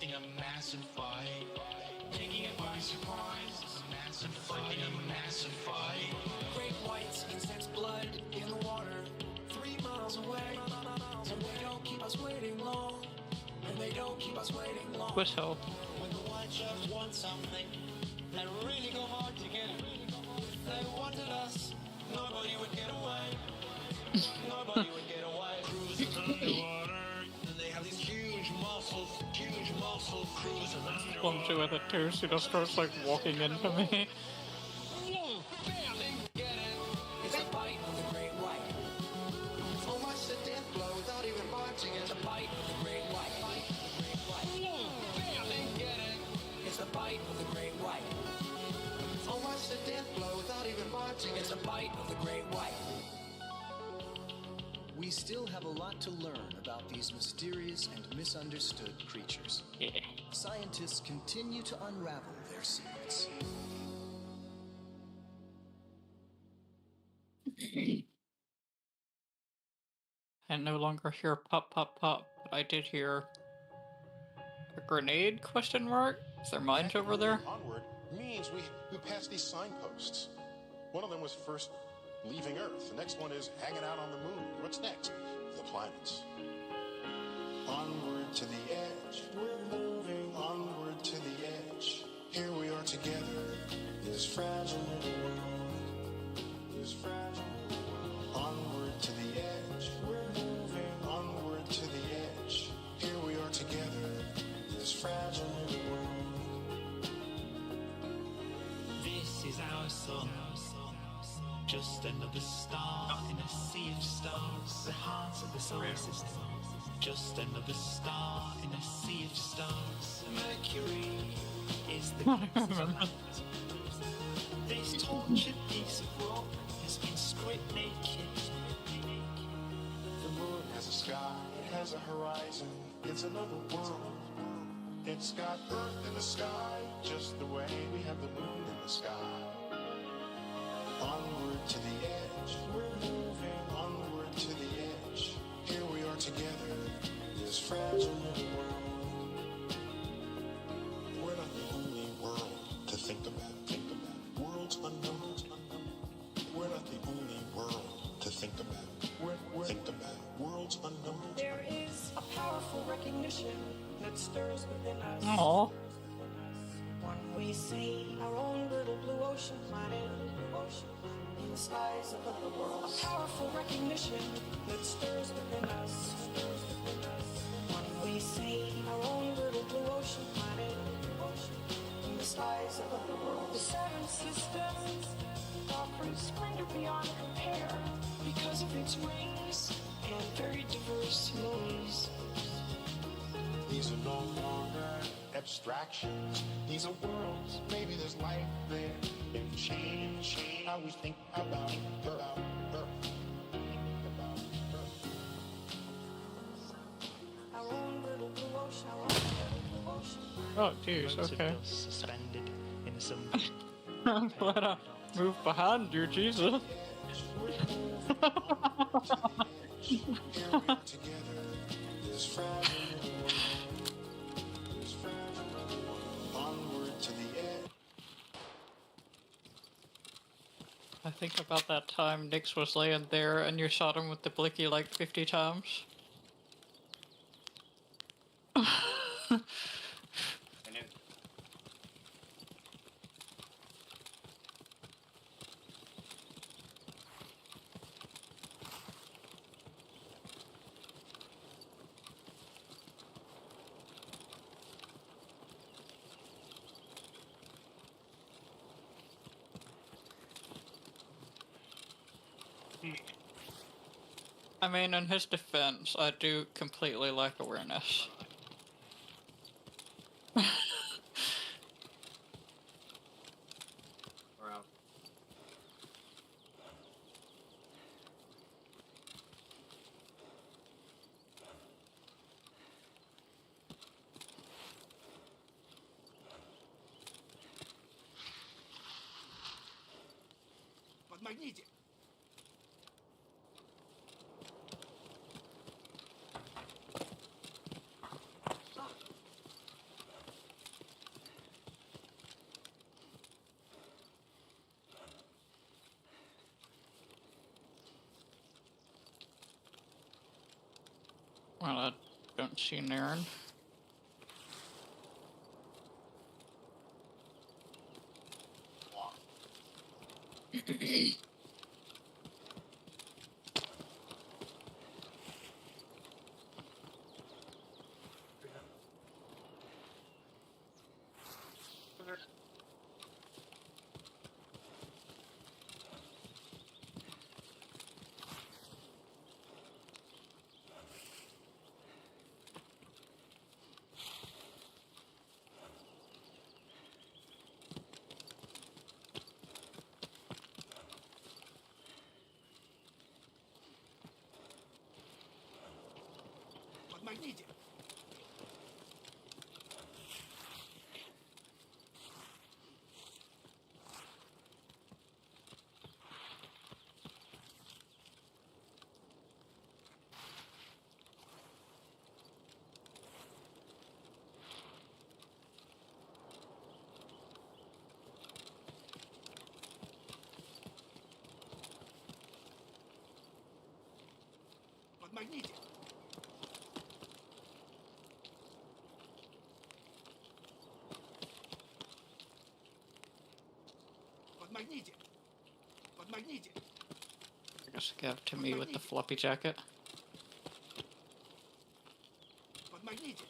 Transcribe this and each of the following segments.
fighting a massive fight. Taking it by surprise, it's a massive fighting a massive fight. Great whites, insects, blood in the water, 3 miles away. And they don't keep us waiting long. And they don't keep us waiting long. Whistle. When the white sharks want something and really go hard to get it, if they wanted us, nobody would get away. Nobody would get away. Cruising underwater, and they have these huge muscles cruising underwater. Clumsy with it too, she just starts like walking into me. It's a bite of the great white. Oh, watch the death blow without even watching it. It's a bite of the great white. It's a bite of the great white. Oh, watch the death blow without even watching it. It's a bite of the great white. We still have a lot to learn about these mysterious and misunderstood creatures. Yeah. Scientists continue to unravel their secrets. I no longer hear pop pop pop, but I did hear a grenade question mark? Is there mines over there? Onward means we passed these signposts. One of them was first leaving Earth. The next one is hanging out on the moon. What's next? The planets. Onward to the edge. We're moving onward to the edge. Here we are together. This fragile little world. This fragile little world. Onward to the edge. We're moving onward to the edge. Here we are together. This fragile little world. This is our song. Just another star in a sea of stars. The heart of the solar system. Just another star in a sea of stars. Mercury is the closest. This tortured piece of rock has been stripped naked. The moon has a sky, it has a horizon, it's another world. It's got Earth in the sky, just the way we have the moon in the sky. Onward to the edge, we're moving onward to the edge. Here we are together, this fragile little world. We're not the only world to think about. Worlds unknown. We're not the only world to think about. Think about worlds unknown. There is a powerful recognition that stirs within us. Aww. When we see our own little blue ocean planet in the skies of other worlds. A powerful recognition that stirs within us. When we see our own little blue ocean planet in the skies of other worlds. The seven systems offers splendor beyond compare because of its rings and very diverse moons. These are no longer abstractions. These are worlds. Maybe there's life there. They've changed how we think about Earth. Our own little blue ocean. Our own little blue ocean. Oh, geez, Loads of okay. dust suspended in some. I'm glad I moved behind you, Jesus. Here we are together. This fragile little world. This fragile little world. Onward to the edge. I think about that time Nix was laying there and you shot him with the blicky like 50 times. I mean, in his defense, I do completely lack awareness. Подмагните! Well, I don't see Naren. Подмогните! Подмогните! Подмогните! Подмогните! I guess give to me with the floppy jacket. Подмогните!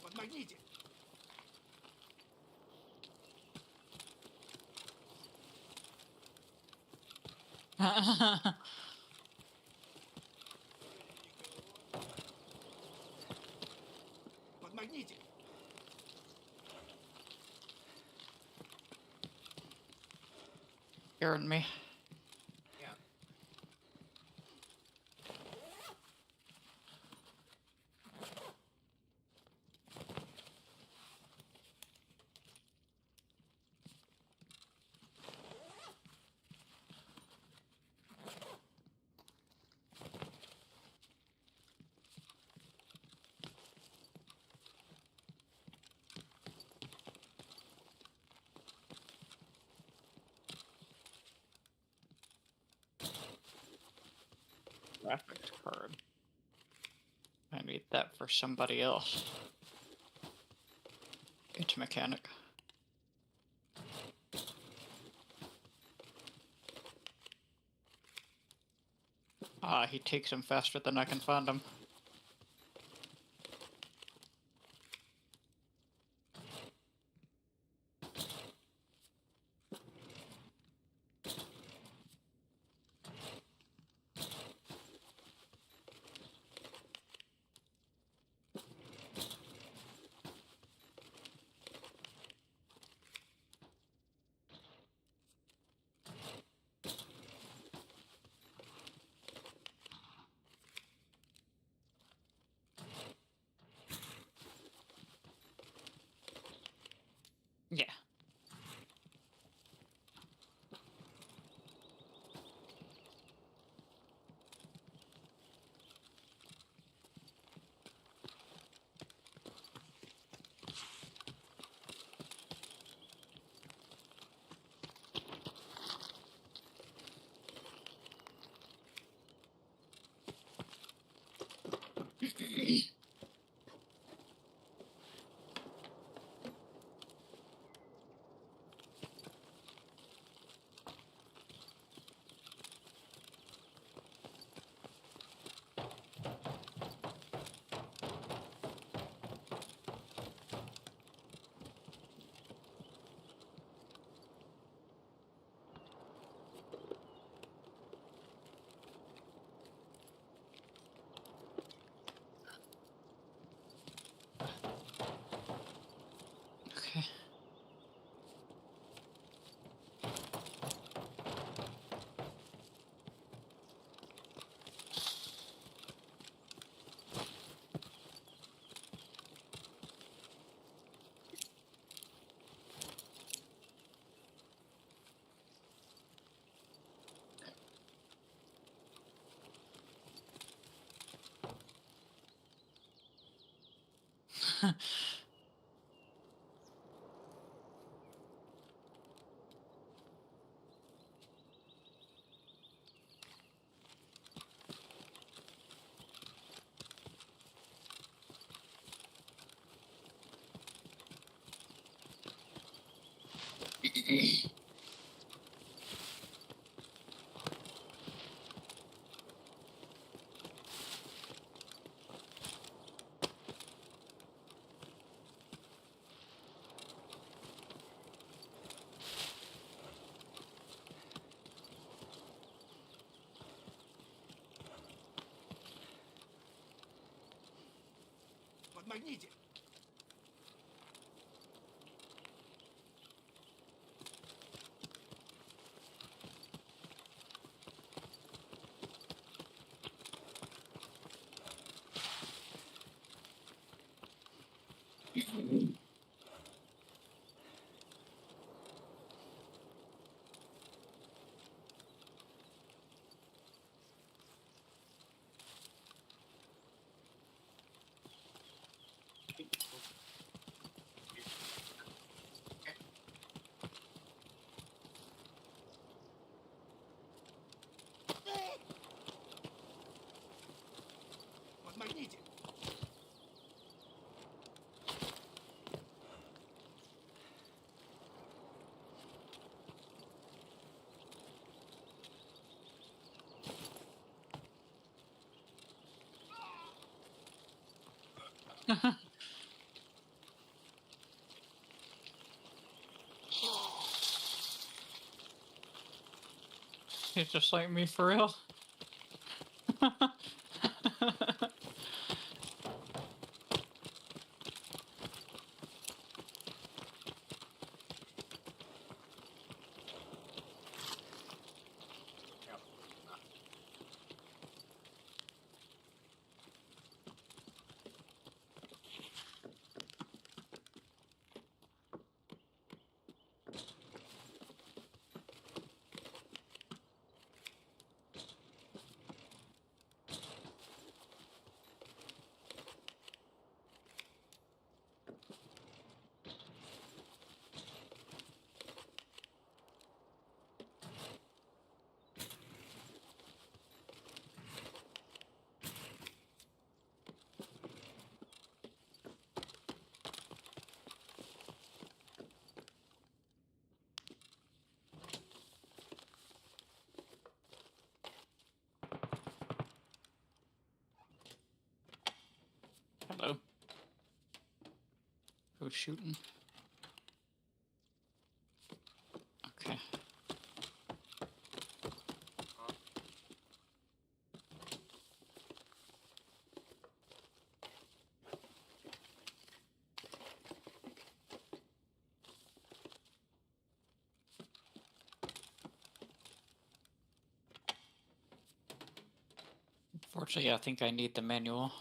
Подмогните! Подмогните! Scaring me. Yeah. Graphics card. I need that for somebody else. It's mechanic. Ah, he takes him faster than I can find him. Yeah. Okay. Подмагните! Подмагните! He's just like me for real. Hello. Who's shooting? Okay. Unfortunately, I think I need the manual.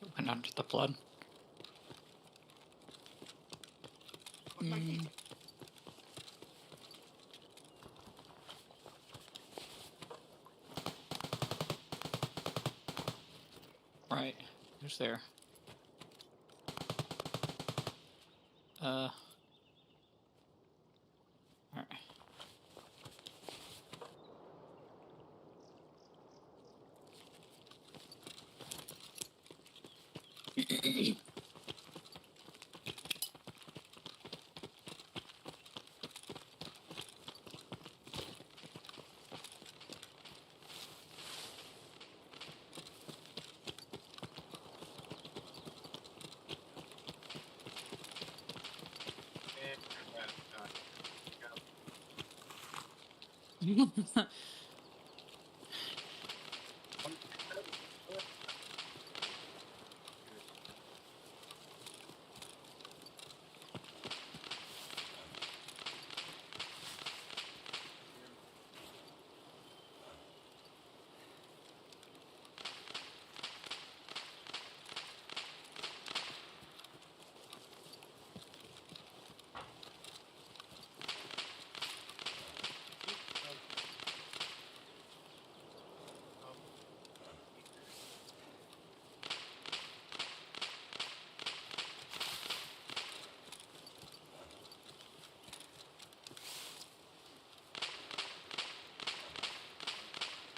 It went under the flood. Подмагните! Right. Who's there? Alright.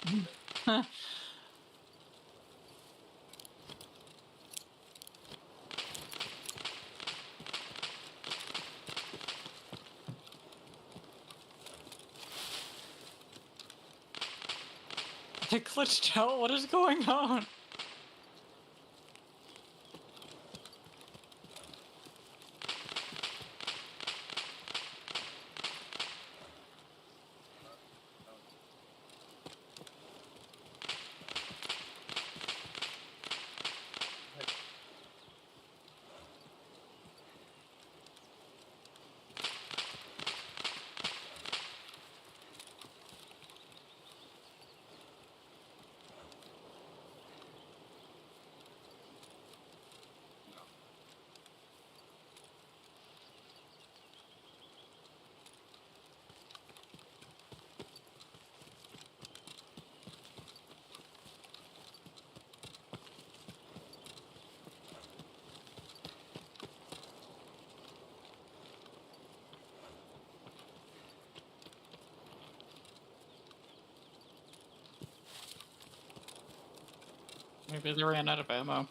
They glitched out? What is going on? Maybe they ran out of ammo.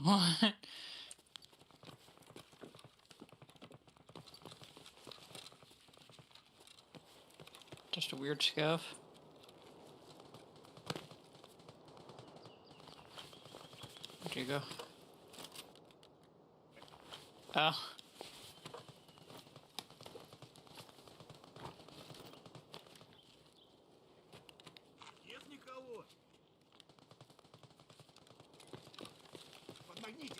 What? Just a weird scav. Where'd you go? Oh. Нет никого. Подмогните.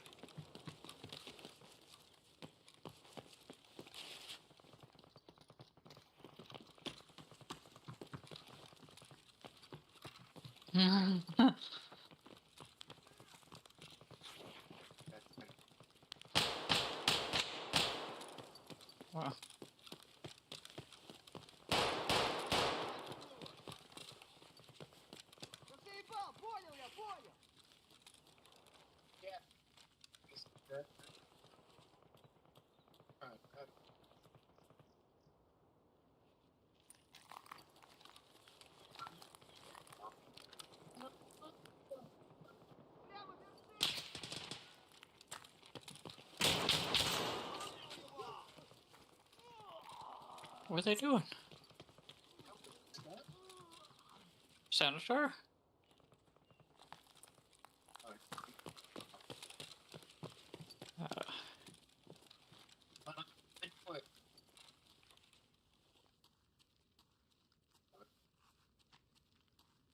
Wow. Понял я, понял. What are they doing? Senator?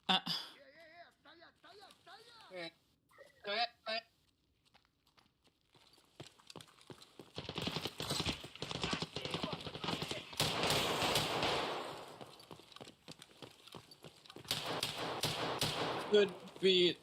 Uh, Стоять, стоять, стоять. Good beat.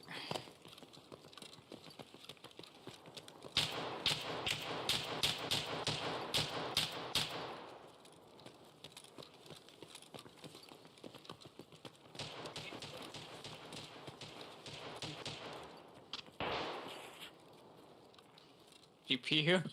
GPU.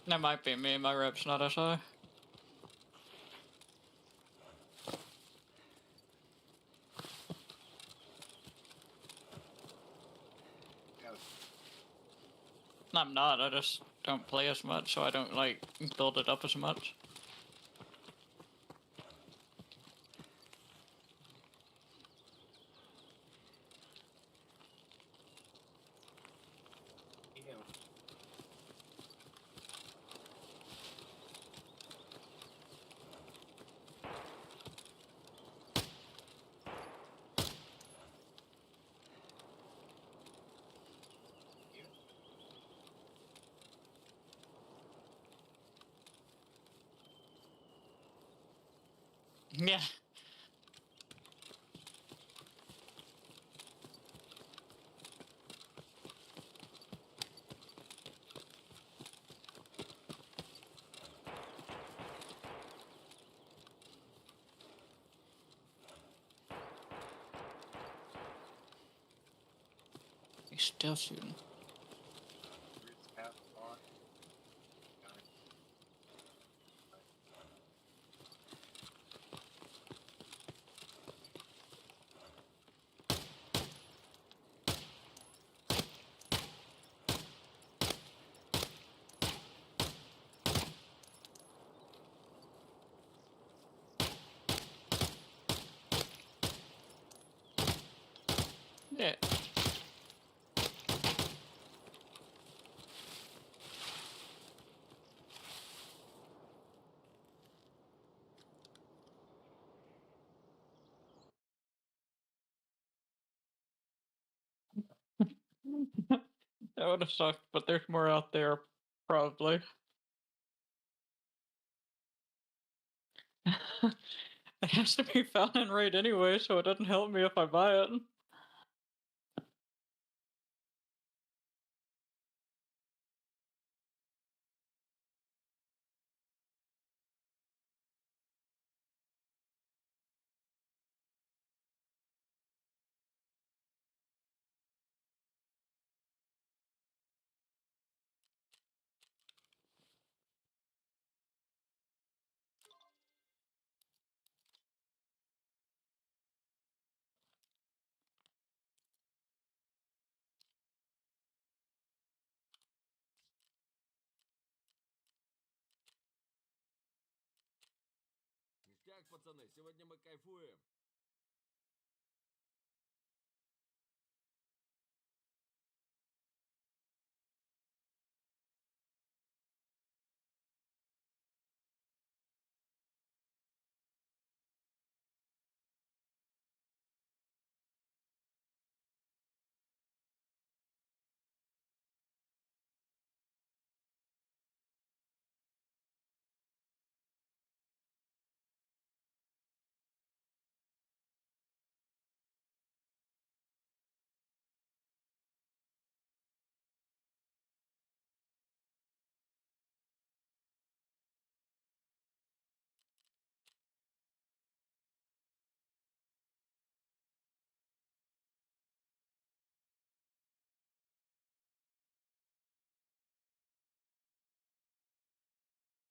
That might be me, my rep's not as high. I'm not, I just don't play as much, so I don't like build it up as much. Yeah. He's still shooting. Yeah. That would have sucked, but there's more out there, probably. It has to be found and right anyway, so it doesn't help me if I buy it. Ништяк, пацаны, сегодня мы кайфуем.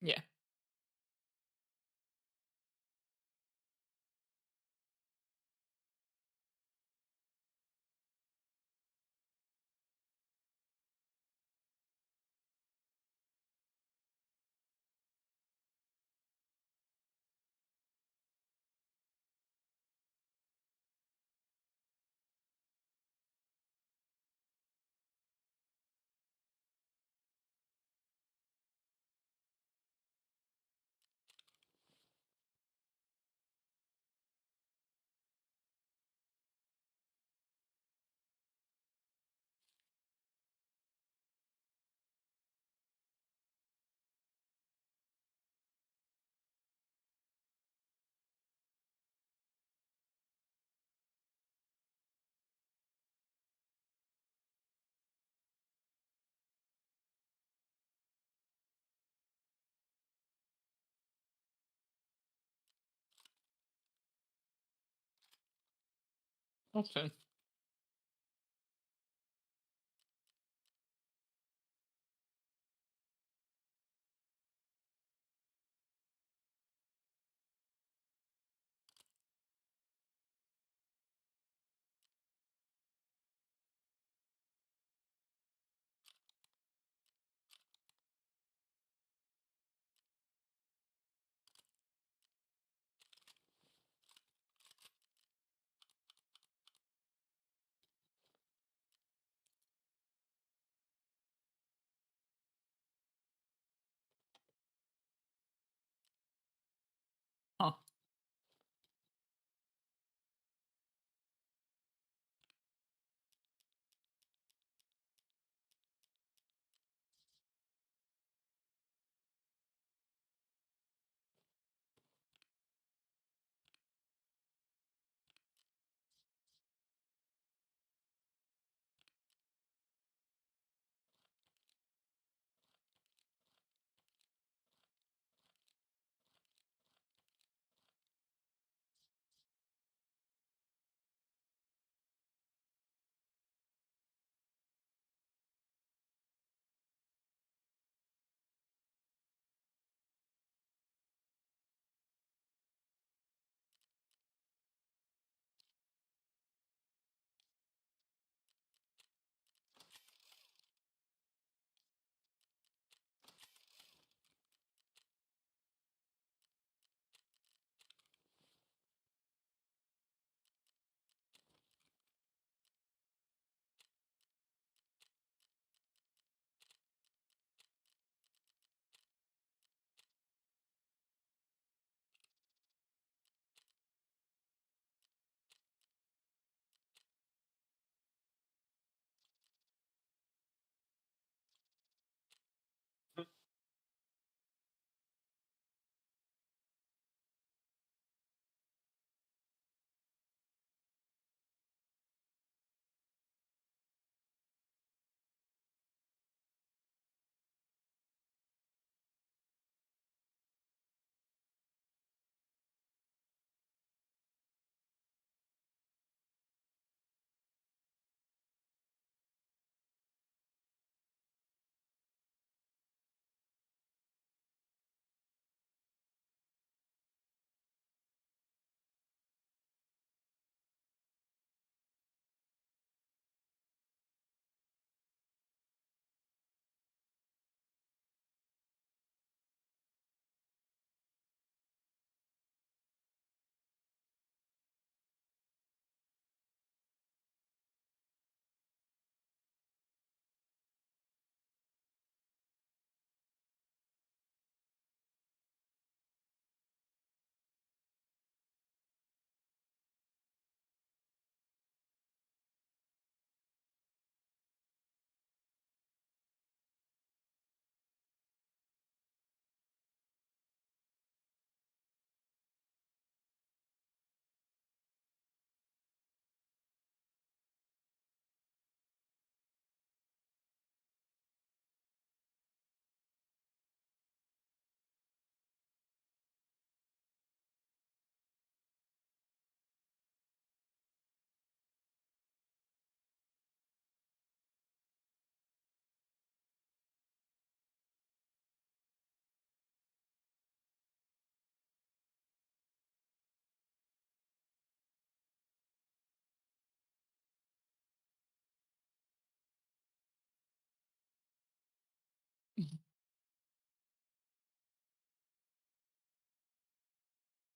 Yeah. Okay.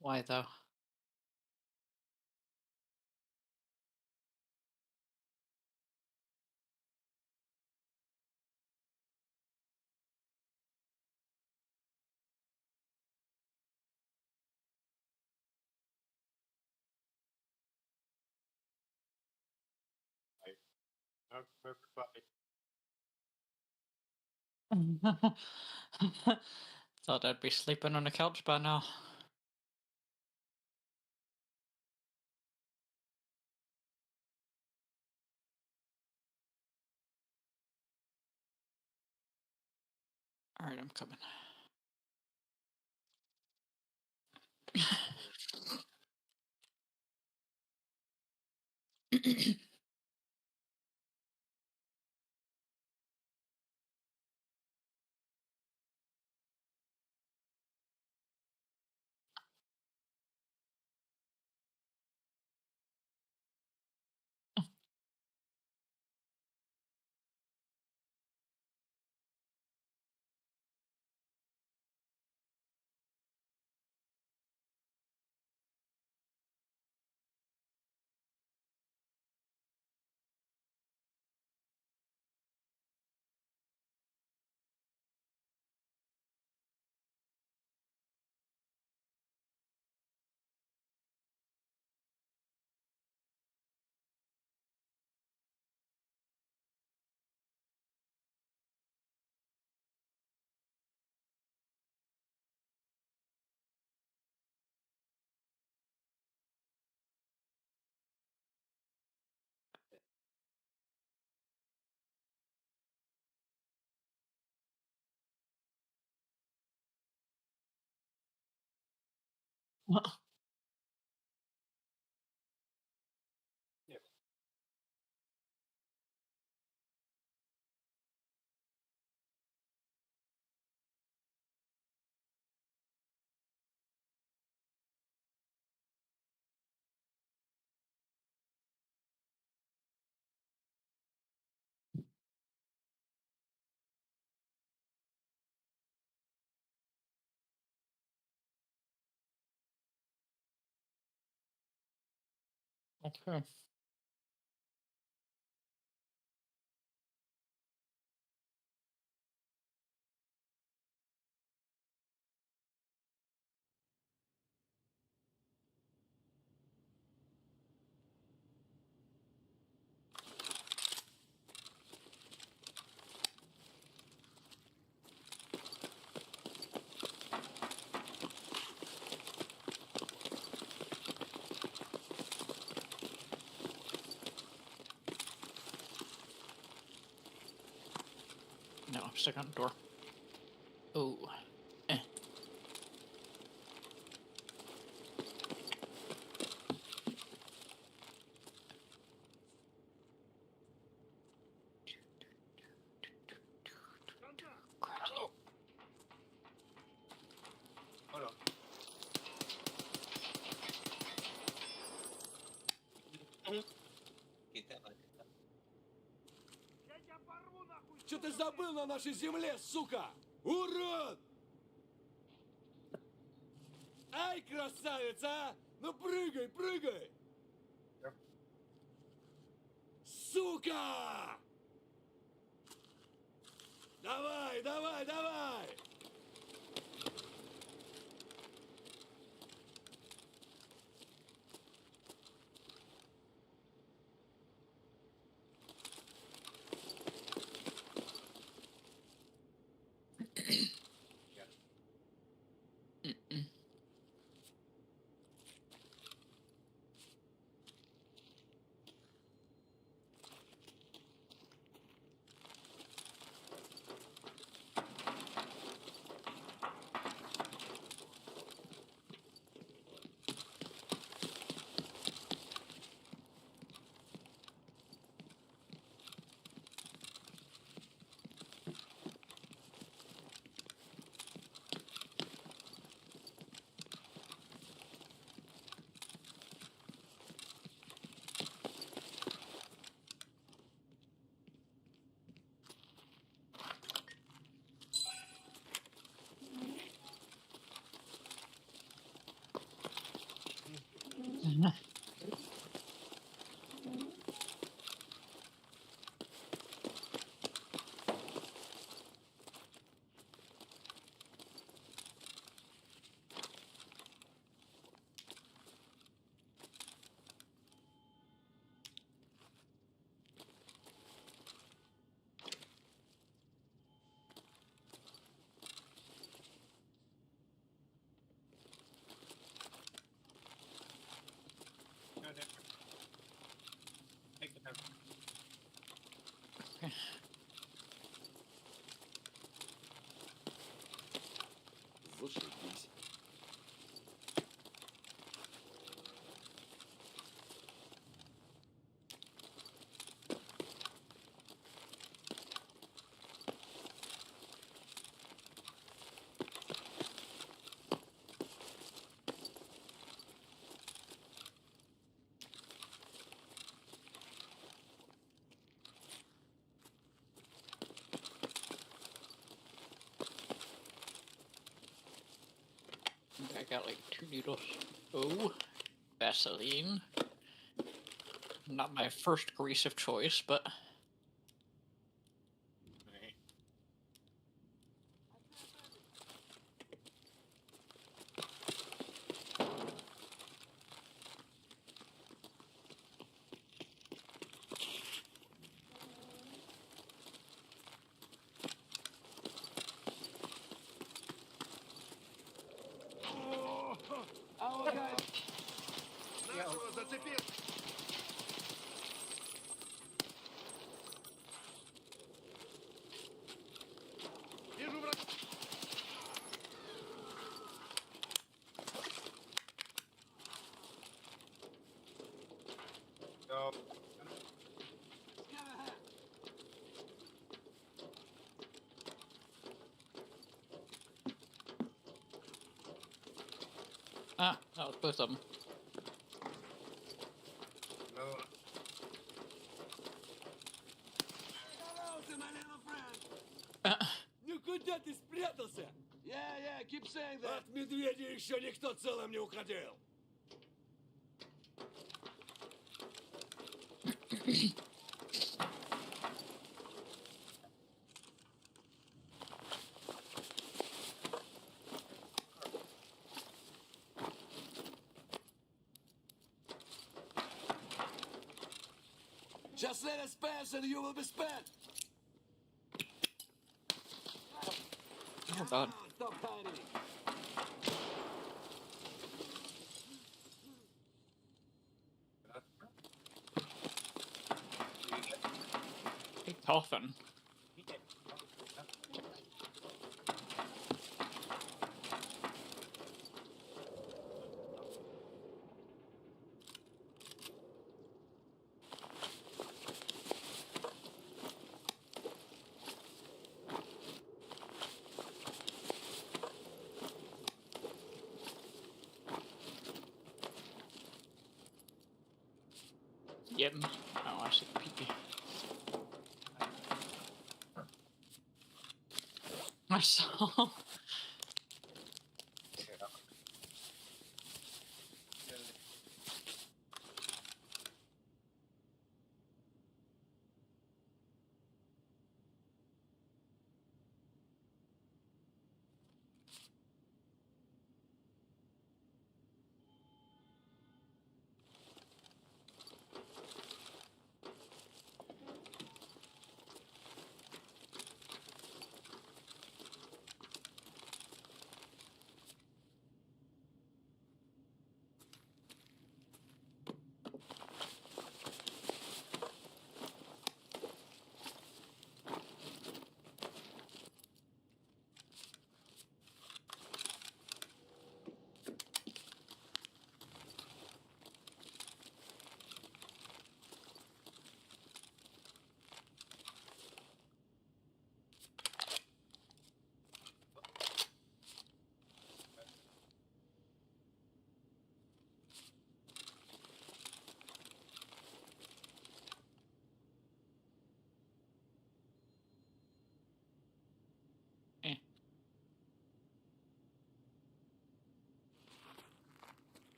Why though? Thought I'd be sleeping on the couch by now. Alright, I'm coming. Okay. No, I'm stuck on the door. Oh. Eh. Crap. Что ты забыл на нашей земле, сука? Урод! Ай, красавица, а! Ну прыгай, прыгай! Сука! Давай, давай, давай! Зашибись. I got like 2 needles. Oh, Vaseline. Not my first grease of choice, but Нашего зацепил! Вижу врага! that was both of them. Ну куда ты спрятался? Yeah, keep saying that! От медведя еще никто целым не уходил. Just let us pass and you will be spent! Oh god. Stop hiding! Big coffin. Yep. Oh, I see pee. I saw.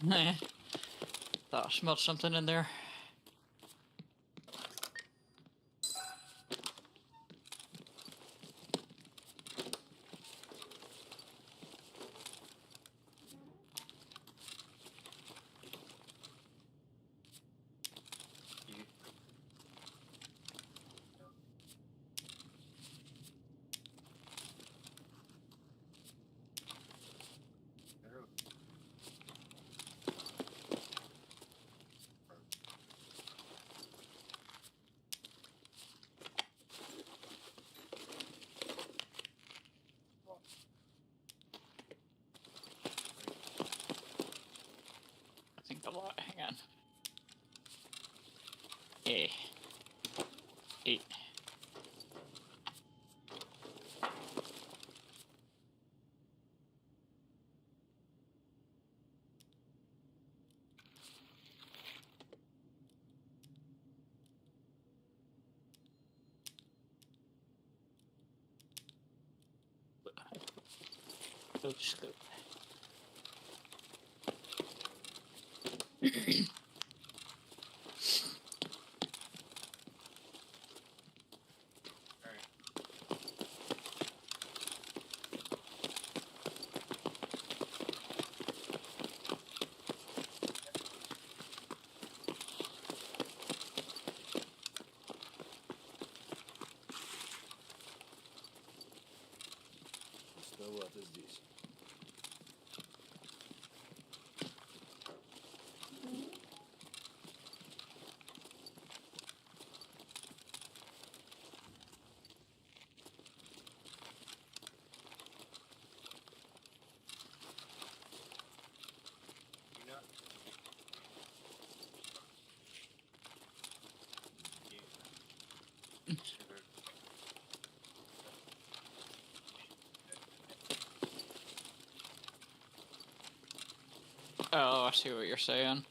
Nah. Thought I smelled something in there. think a lot. Hang on. A. 8. Go scoop. Пустовато здесь. Oh, I see what you're saying.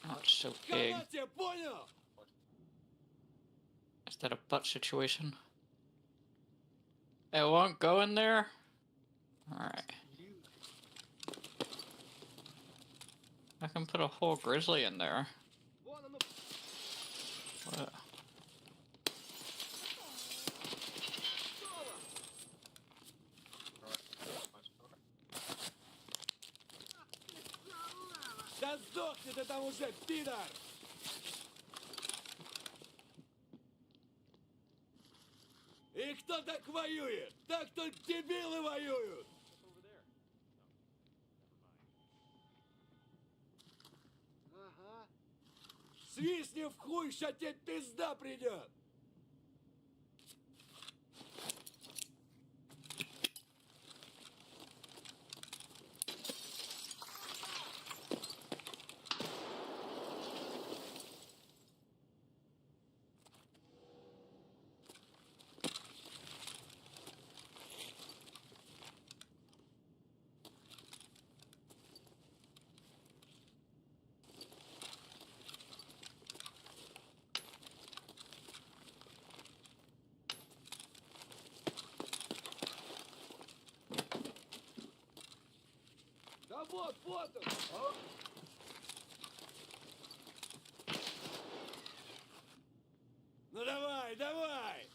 Oh, it's so big. Канат тебя понял? Is that a butt situation? It won't go in there? Alright. I can put a whole grizzly in there. Вон оно. What? Да сдохни ты там уже, пидор! И кто так воюет? Так только дебилы воюют! Ага. Свистни в хуй, ща тебе пизда придет! Да вот он! А? Ну давай, давай!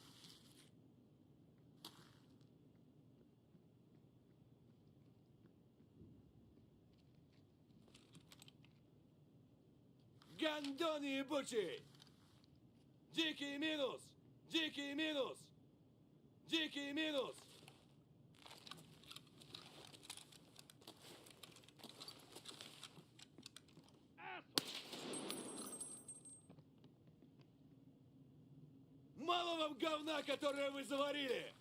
Гандон ебучий! Дикий минус! Дикий минус! Дикий минус! говна, которое вы заварили!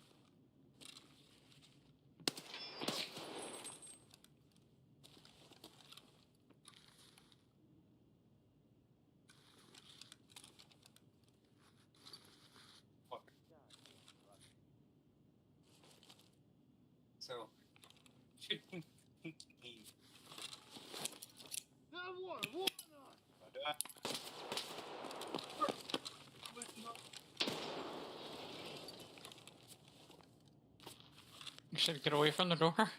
So, shooting me. Да вон он! You should get away from the door.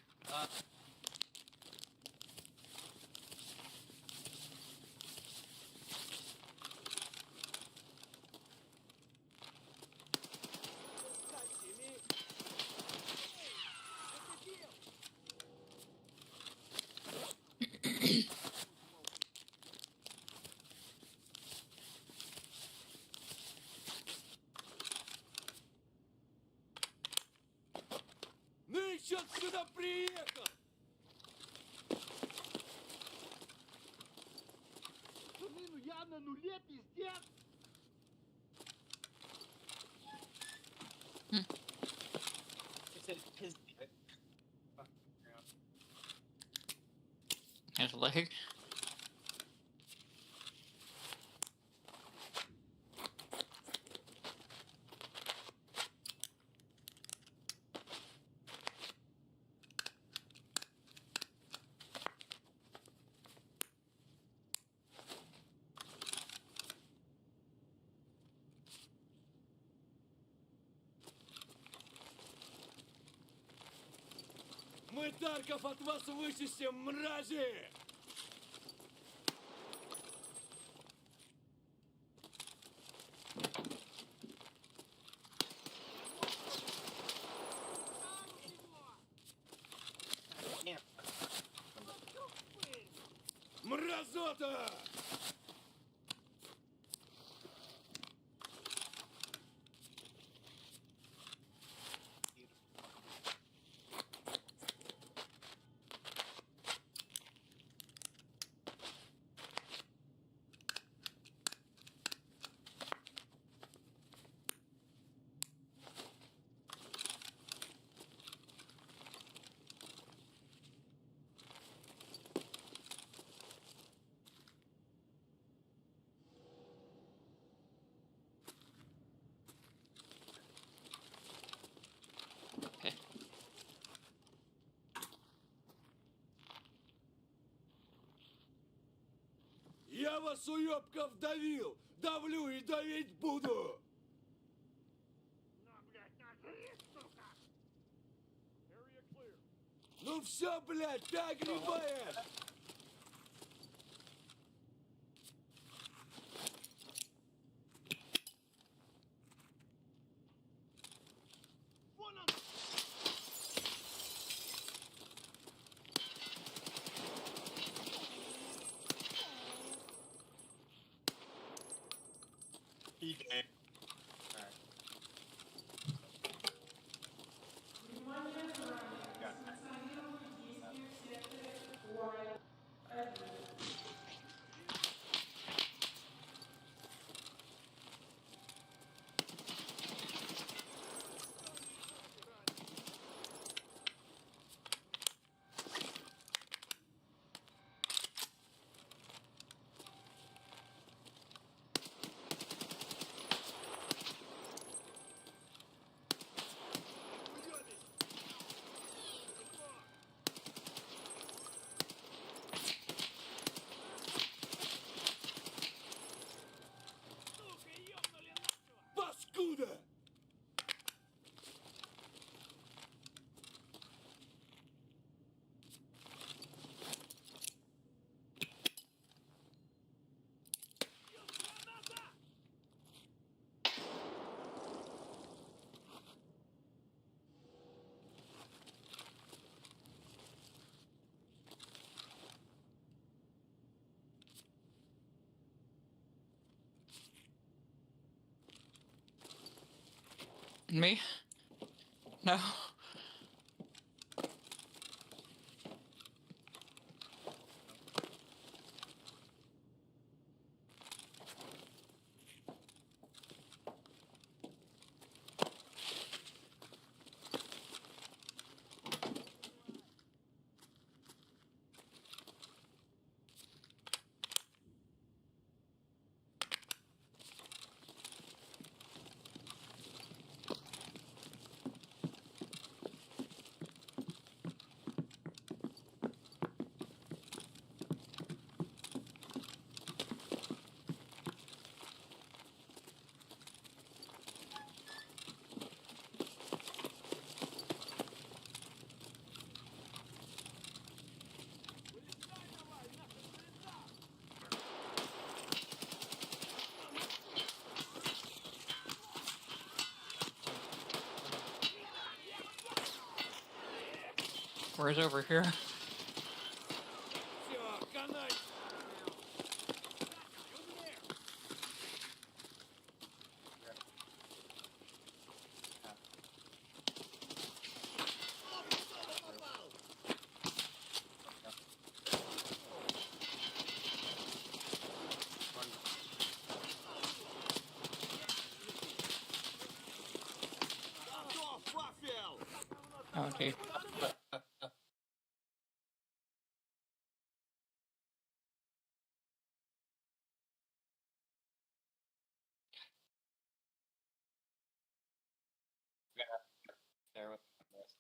Ну и чё ты сюда приехал? Пацаны, ну я на нуле, пиздец! His leg. Мы Тарков от вас вычистим, мрази! Нет. Мразота! Okay. Я вас, уёбков, давил! Давлю и давить буду! На, блядь, нажри, сука! Area clear. Ну все, блядь, ты огребаешь! Вон он! He did. Alright. Got that. Паскуда! Me? No. Where's over here? Все, канай! Готов, Вафел! Oh, gee. There with this.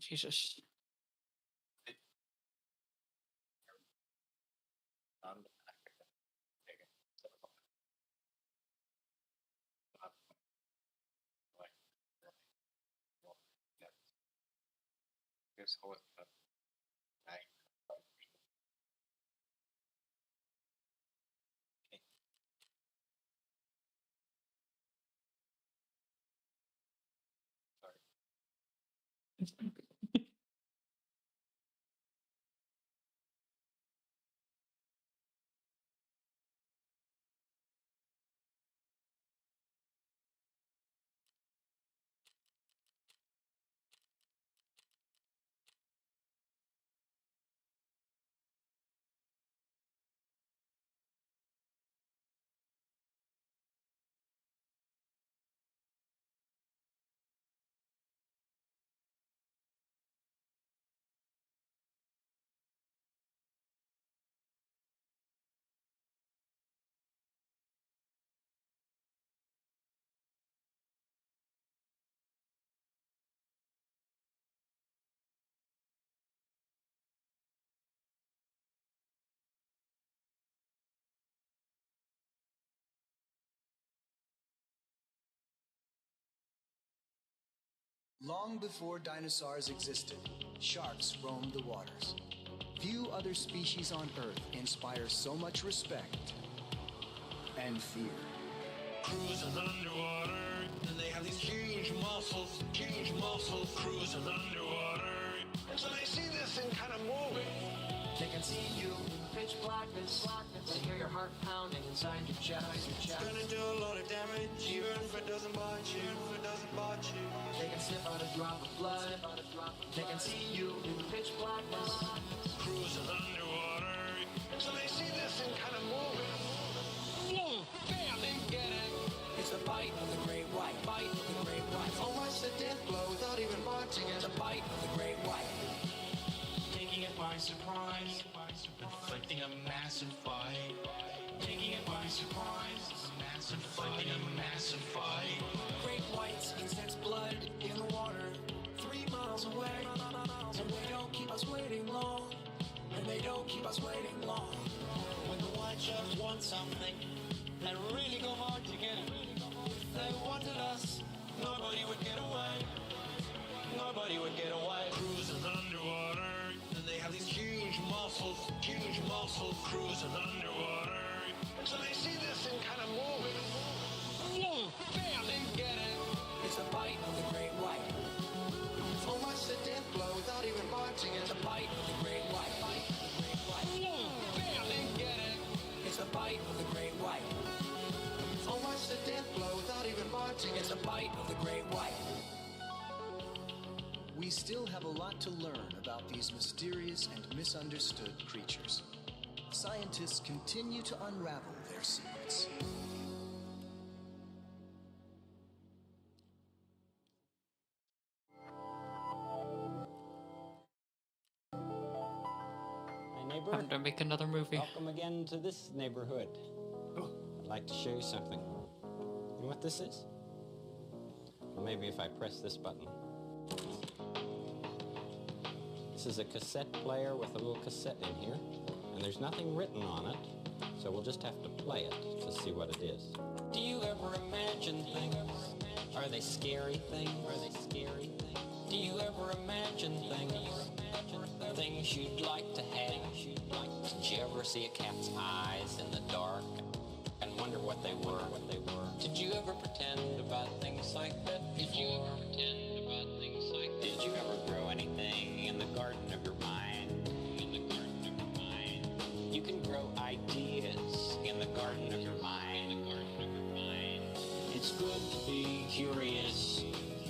Jesus. On the back. Take it. Like, well, yeah. Here's how it. Right. Long before dinosaurs existed, sharks roamed the waters. Few other species on Earth inspire so much respect and fear. Cruising underwater, and they have these huge muscles, cruising underwater. And so they see this thing kind of moving. They can see you in pitch blackness. They hear your heart pounding inside your chest. It's gonna do a lot of damage, even if it doesn't bite you, They can sniff out a drop of blood. They can see you in pitch blackness. Cruising underwater. And so they see this thing kind of moving. Boom! Bam! They get it. It's the bite of the great white. Bite of the great white. Almost a death blow without even biting it. The bite of the great white. Taking it by surprise. Inflicting a massive fight. Taking it by surprise. Inflicting a massive fight. Great whites can sense blood in the water 3 miles away. And they don't keep us waiting long. And they don't keep us waiting long. When the white sharks want something, they really go hard to get it. If they wanted us, nobody would get away. Nobody would get away. Cruising underwater, and they have these huge muscles, cruising underwater. And so they see this thing kind of moving. Boom! Bam! They get it. It's the bite of the great white. Almost a death blow without even biting it. The bite of the great white. Bite of the great white. Boom! Bam! They get it. It's the bite of the great white. Almost a death blow without even biting It's it. the bite of the great white. We still have a lot to learn about these mysterious and misunderstood creatures. Scientists continue to unravel their secrets. Hi, neighbor. Time to make another movie. Welcome again to this neighborhood. I'd like to show you something. You know what this is? Well, maybe if I press this button. This is a cassette player with a little cassette in here, and there's nothing written on it, so we'll just have to play it to see what it is. Do you ever imagine things? Are they scary things? Do you ever imagine things? Things you'd like to have? Did you ever see a cat's eyes in the dark and wonder what they were? Did you ever pretend about things like that before? Did you ever grow anything good to be curious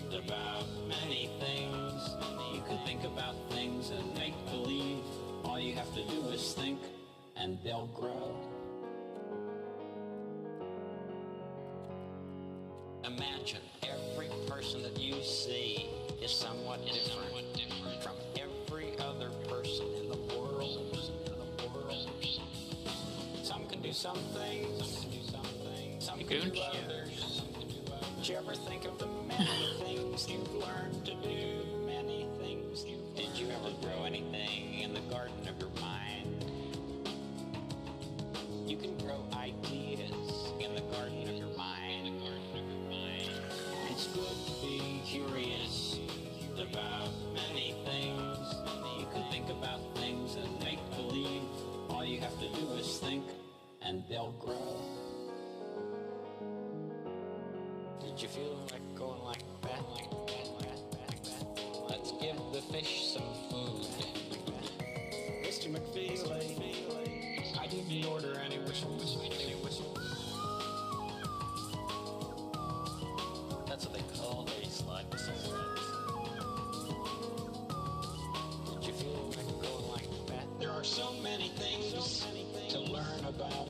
about many things. You can think about things and make believe. All you have to do is think, and they'll grow. Imagine every person that you see is somewhat different from every other person in the world. Some can do some things, some can do others. Did you ever think of the many things you've learned to do? Many things. Did you ever grow anything in the garden of your mind? You can grow ideas in the garden of your mind. It's good to be curious about many things. You can think about things and make believe. All you have to do is think, and they'll grow. Did you feel like going like that? Let's give the fish some food. Mr. McFeely, I didn't order any whistles. That's what they call a slide whistle. Did you feel like going like that? There are so many things to learn about.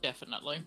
Definitely.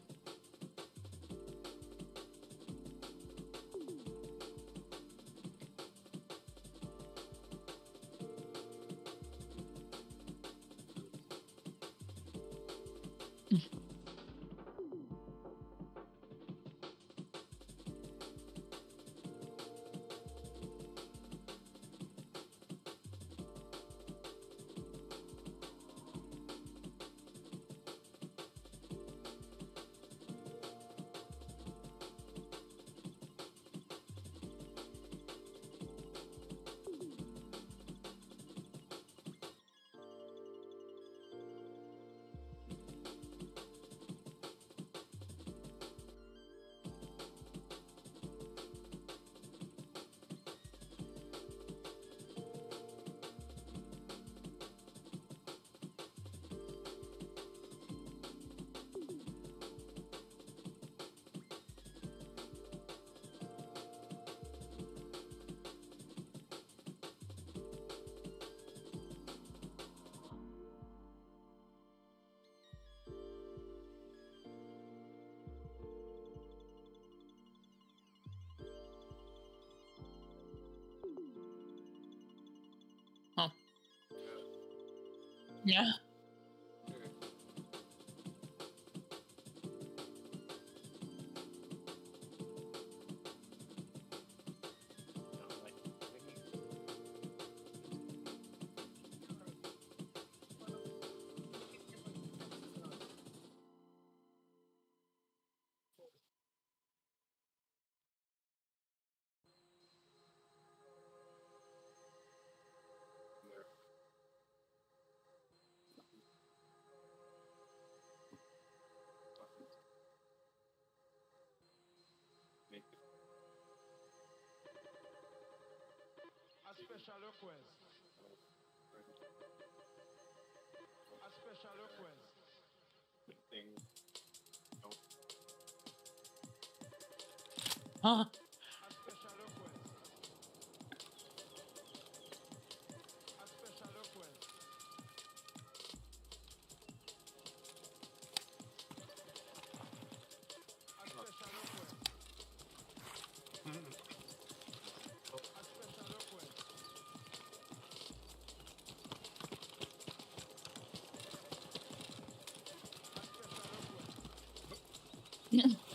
Huh. Yeah. A special request. A special request. Huh. A special request. A special request. A special request. A special request. A special request.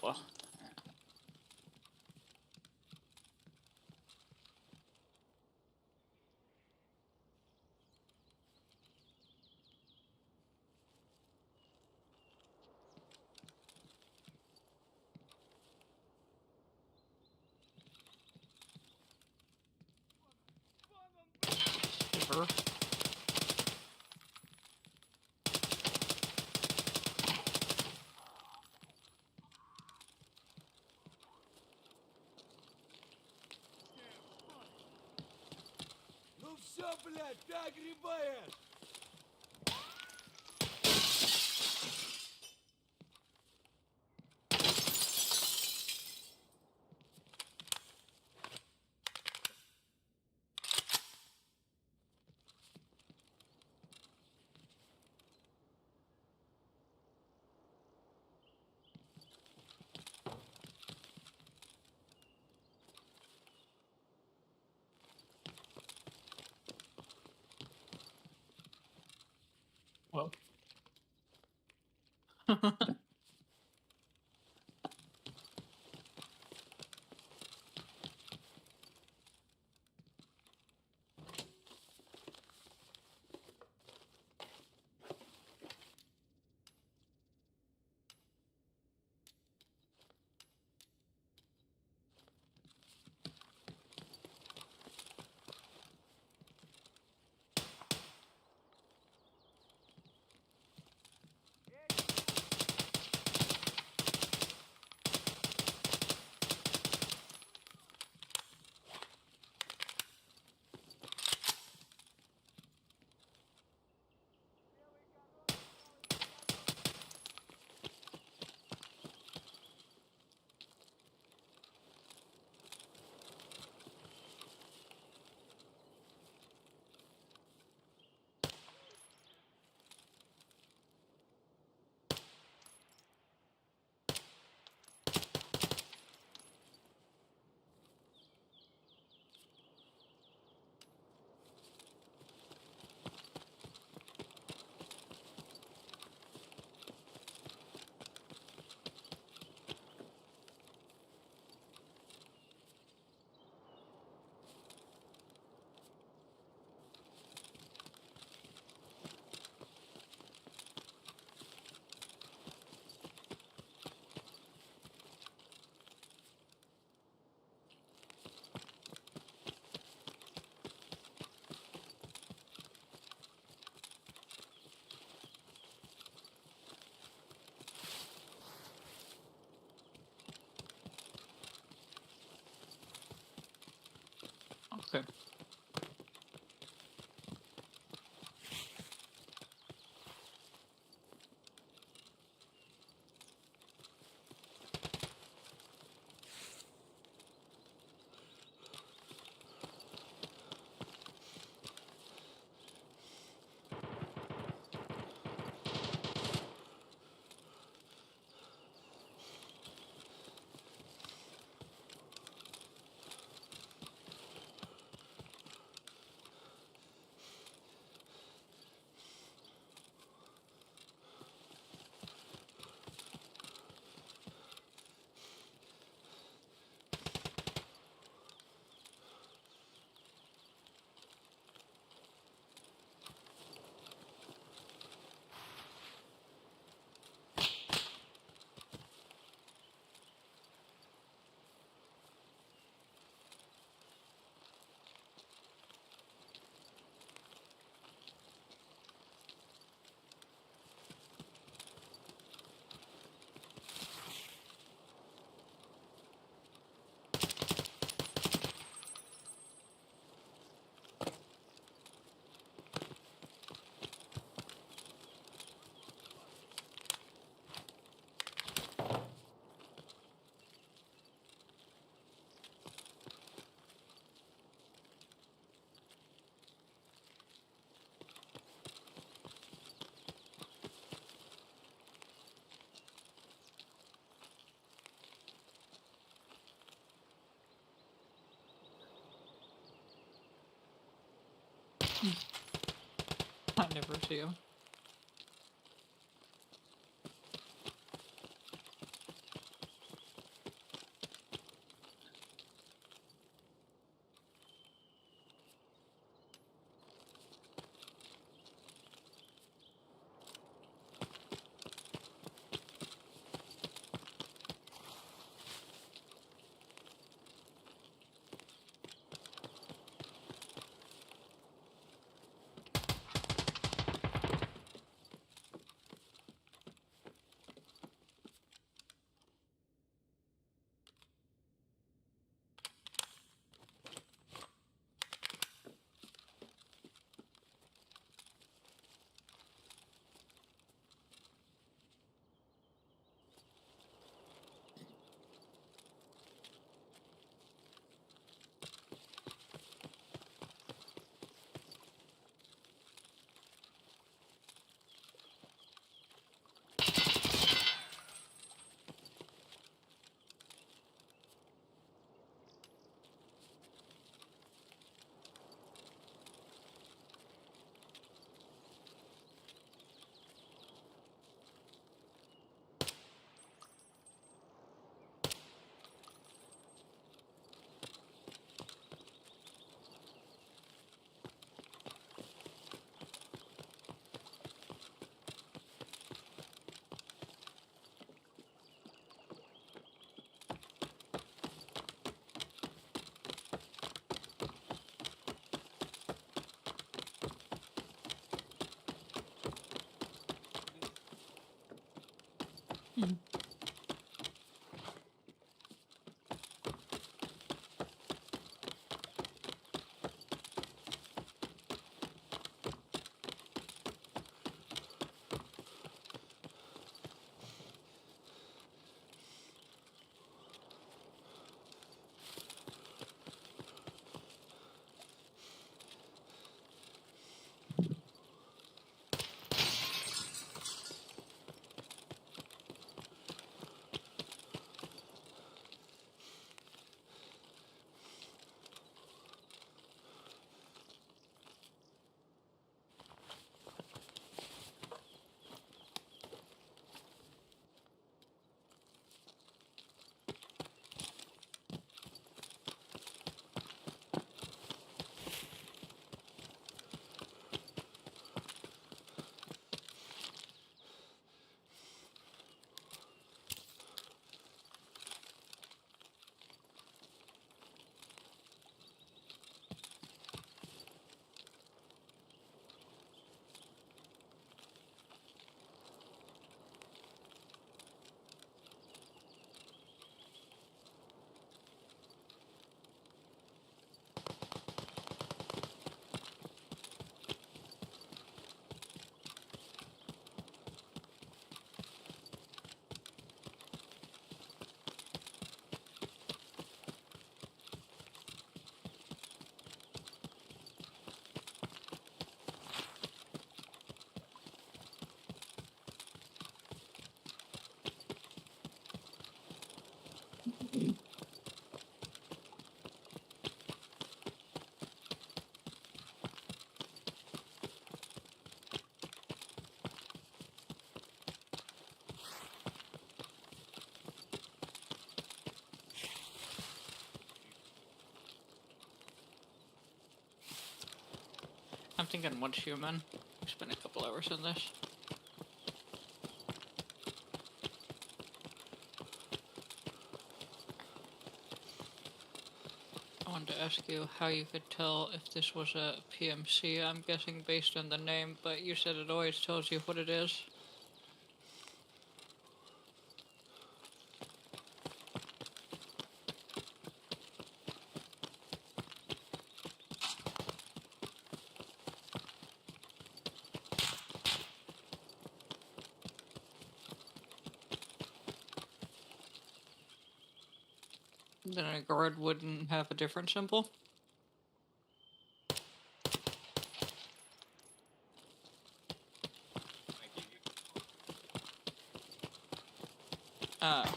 Well. Shiver. Ну все, блядь, ты огребаешь! Well. Okay. I never do. I'm thinking once human. We spent a couple hours in this. I wanted to ask you how you could tell if this was a PMC. I'm guessing based on the name, but you said it always tells you what it is. Then a guard wouldn't have a different symbol? I give you Ah.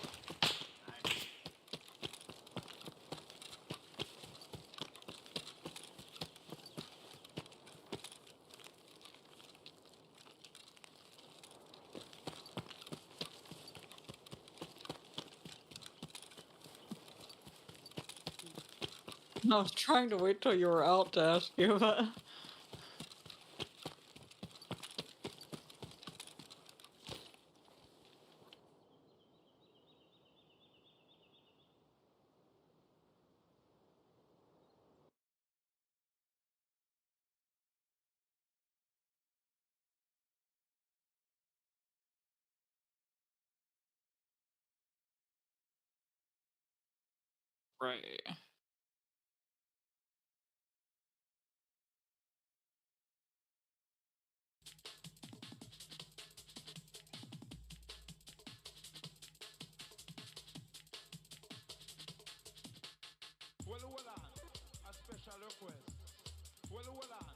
I was trying to wait till you were out to ask you, but... Right. Well, hold on. A special request. Well, hold on.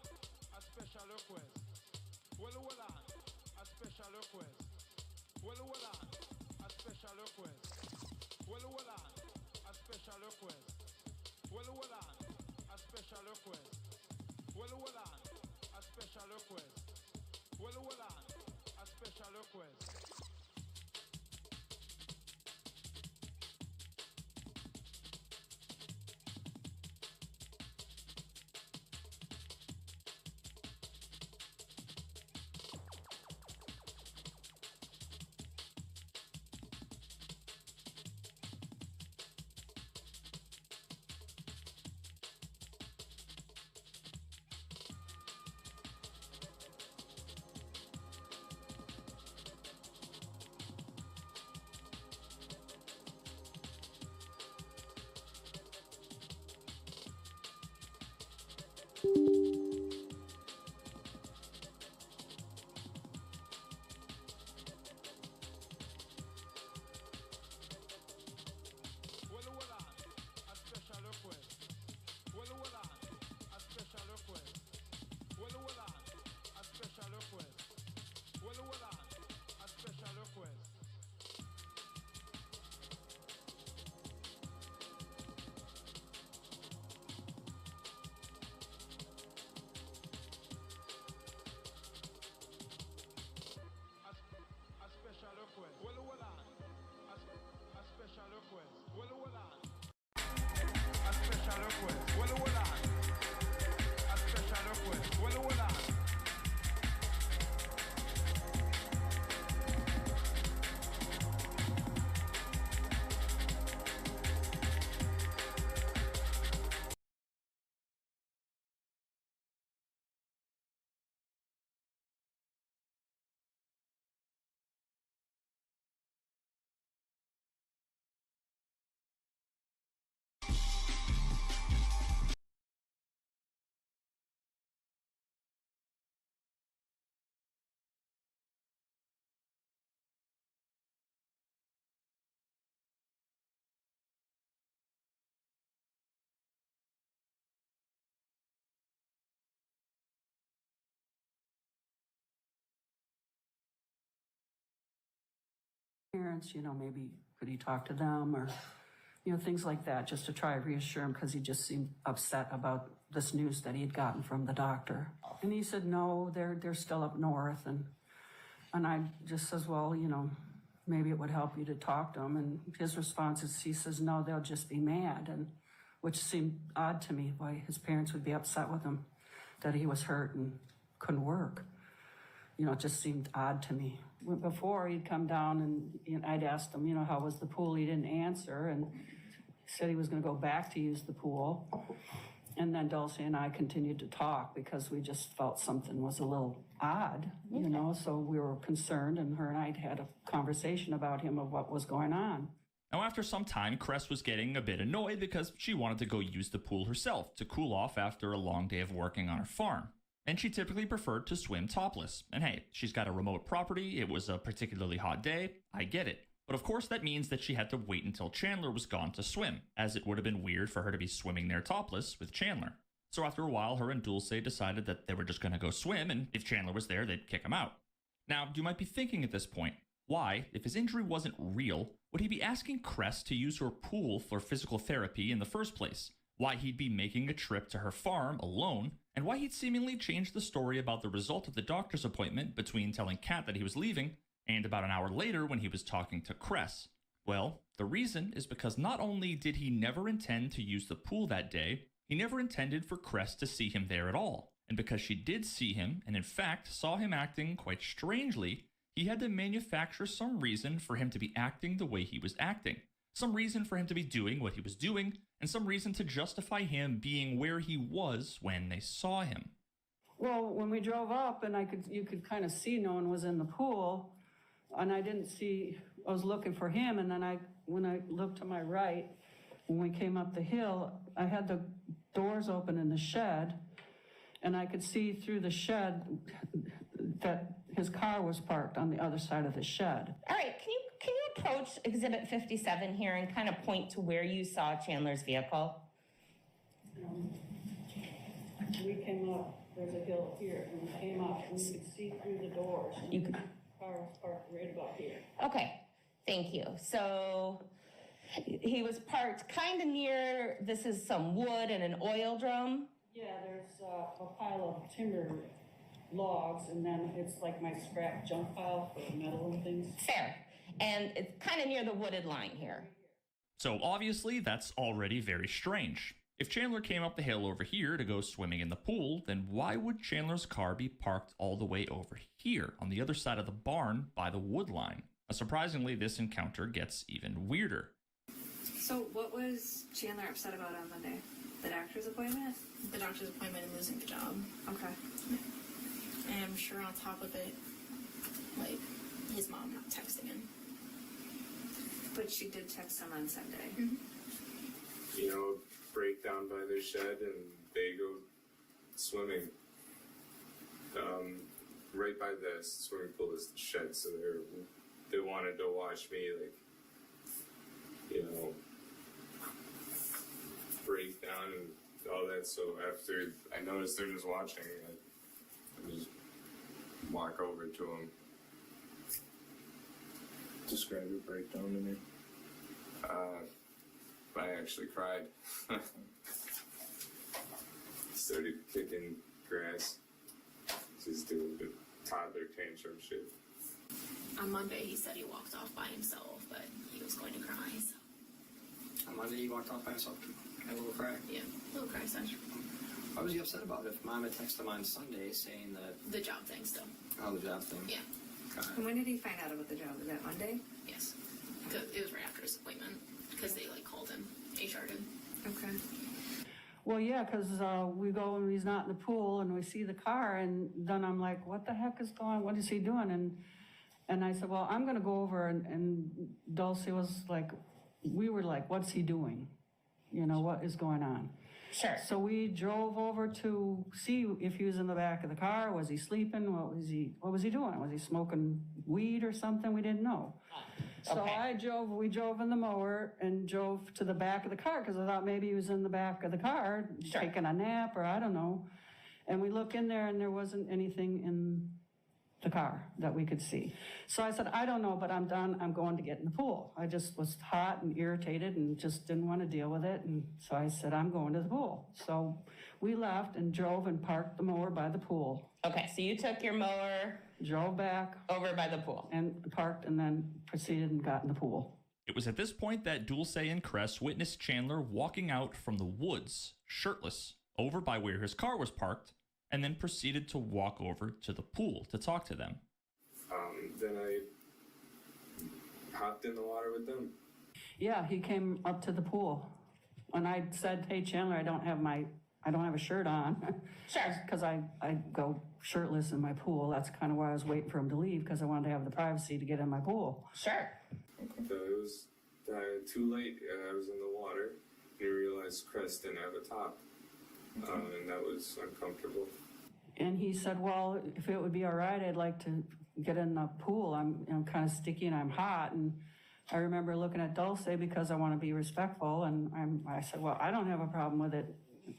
A special request. Well, hold on. A special request. Well, hold on. A special request. Well, hold on. A special request. Well, hold on. A special request. Well, hold on. A special request. Well, hold on. A special request. Parents, maybe could he talk to them or, things like that, just to try to reassure him because he just seemed upset about this news that he had gotten from the doctor. And he said, no, they're still up north. And I just says, well, maybe it would help you to talk to them. And his response is, he says, no, they'll just be mad. And which seemed odd to me, why his parents would be upset with him, that he was hurt and couldn't work. It just seemed odd to me. Before he'd come down and I'd asked him, how was the pool? He didn't answer. And he said he was going to go back to use the pool. And then Dulcie and I continued to talk because we just felt something was a little odd, so we were concerned, and her and I had a conversation about him of what was going on. Now, after some time, Cress was getting a bit annoyed because she wanted to go use the pool herself to cool off after a long day of working on her farm. And she typically preferred to swim topless. And hey, she's got a remote property, it was a particularly hot day, I get it. But of course that means that she had to wait until Chandler was gone to swim, as it would have been weird for her to be swimming there topless with Chandler. So after a while, her and Dulce decided that they were just going to go swim, and if Chandler was there, they'd kick him out. Now, you might be thinking at this point, why, if his injury wasn't real, would he be asking Cress to use her pool for physical therapy in the first place? Why he'd be making a trip to her farm alone, and why he'd seemingly changed the story about the result of the doctor's appointment between telling Kat that he was leaving and about an hour later when he was talking to Cress. Well, the reason is because not only did he never intend to use the pool that day, he never intended for Cress to see him there at all. And because she did see him, and in fact saw him acting quite strangely, he had to manufacture some reason for him to be acting the way he was acting. Some reason for him to be doing what he was doing, and some reason to justify him being where he was when they saw him. Well, when we drove up and you could kind of see no one was in the pool, and I was looking for him, and then when I looked to my right, when we came up the hill, I had the doors open in the shed, and I could see through the shed that his car was parked on the other side of the shed. All right, can you approach Exhibit 57 here and kind of point to where you saw Chandler's vehicle? We came up, there's a hill here, and we came up, and we could see through the doors. You could. The car was parked right about here. Okay, thank you. So he was parked kind of near, this is some wood and an oil drum. Yeah, there's a pile of timber logs, and then it's like my scrap junk pile for metal and things. Fair. And it's kind of near the wooded line here. So obviously that's already very strange. If Chandler came up the hill over here to go swimming in the pool, then why would Chandler's car be parked all the way over here on the other side of the barn by the wood line? Now, surprisingly, this encounter gets even weirder. So what was Chandler upset about on Monday? The doctor's appointment? The doctor's appointment and losing the job. Okay. And I'm sure on top of it, like, his mom not texting him. But she did text him on Sunday. Mm-hmm. Break down by their shed and they go swimming. Right by the swimming pool is the shed, so they wanted to watch me, break down and all that. So after I noticed they're just watching, I just walk over to them. Describe your breakdown to me. I actually cried. Started kicking grass. Just doing the toddler tantrum shit. On Monday, he said he walked off by himself, but he was going to cry. So. On Monday, he walked off by himself. Had a little cry. Yeah, a little cry session. Why was he upset about it? If Mom had texted him on Sunday saying that... The job thing still. Oh, the job thing? Yeah. And when did he find out about the job? Was that Monday? Yes. It was right after his appointment, because they, called him. HR did. Okay. Well, yeah, because we go and he's not in the pool, and we see the car, and then I'm like, what the heck is going on? What is he doing? And I said, well, I'm going to go over, and Dulcie was like, we were like, what's he doing? What is going on? Sure. So we drove over to see if he was in the back of the car. Was he sleeping? What was he doing? Was he smoking weed or something? We didn't know. So we drove in the mower and drove to the back of the car because I thought maybe he was in the back of the car taking a nap or I don't know. And we look in there and there wasn't anything the car that we could see. So I said, I don't know, but I'm done. I'm going to get in the pool. I just was hot and irritated and just didn't want to deal with it. And so I said, I'm going to the pool. So we left and drove and parked the mower by the pool. Okay, so you took your mower, drove back over by the pool, and parked, and then proceeded and got in the pool. It was at this point that Dulce and Cress witnessed Chandler walking out from the woods, shirtless, over by where his car was parked, and then proceeded to walk over to the pool to talk to them. Then I hopped in the water with them. Yeah, he came up to the pool. And I said, hey, Chandler, I don't have a shirt on. Sure. Because I go shirtless in my pool. That's kind of why I was waiting for him to leave, because I wanted to have the privacy to get in my pool. Sure. So it was too late. I was in the water. You realized Cress didn't have a top. And that was uncomfortable. And he said, well, if it would be all right, I'd like to get in the pool. I'm kind of sticky and I'm hot. And I remember looking at Dulce because I want to be respectful. And I said, well, I don't have a problem with it,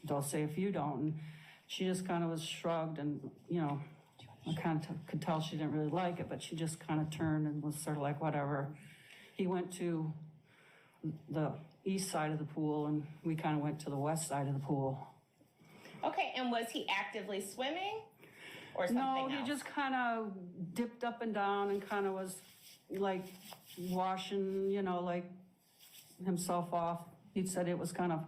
Dulce, if you don't. And she just kind of was shrugged and, I kind of could tell she didn't really like it, but she just kind of turned and was sort of like, whatever. He went to the east side of the pool and we kind of went to the west side of the pool. Okay, and was he actively swimming or something else? No, he just kind of dipped up and down and kind of was like washing, like himself off. He said it was kind of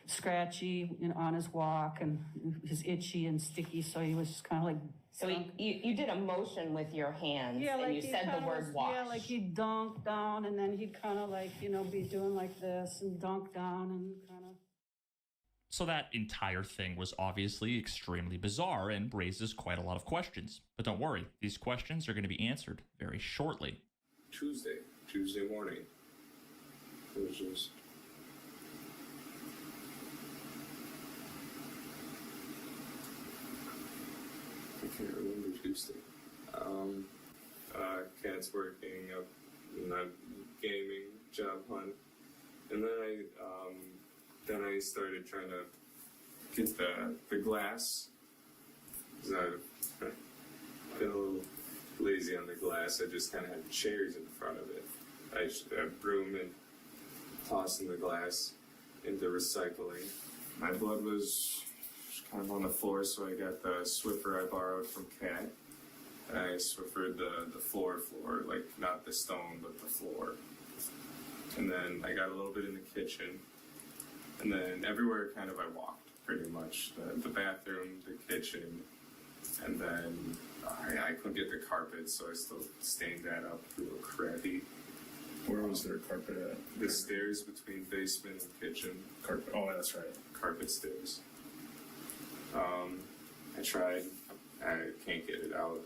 scratchy on his walk and his itchy and sticky, so he was just kind of like... So you did a motion with your hands, and you said the word wash. Yeah, like he'd dunk down and then he'd kind of like, be doing like this and dunk down and kind of... So that entire thing was obviously extremely bizarre and raises quite a lot of questions. But don't worry, these questions are going to be answered very shortly. Tuesday morning. It was just... I can't remember Tuesday. Cat's working up, not gaming, job hunt. And then I started trying to get the glass. So I've been a little lazy on the glass. I just kind of had chairs in front of it. I broom and tossing the glass into recycling. My blood was kind of on the floor, so I got the Swiffer I borrowed from Cat. I Swiffered the floor, like not the stone, but the floor. And then I got a little bit in the kitchen. And then everywhere kind of I walked, pretty much. The bathroom, the kitchen, and then I couldn't get the carpet, so I still stained that up a little crappy. Where was their carpet at? The stairs between basement and kitchen. Carpet, oh, that's right. Carpet stairs. I tried, I can't get it out.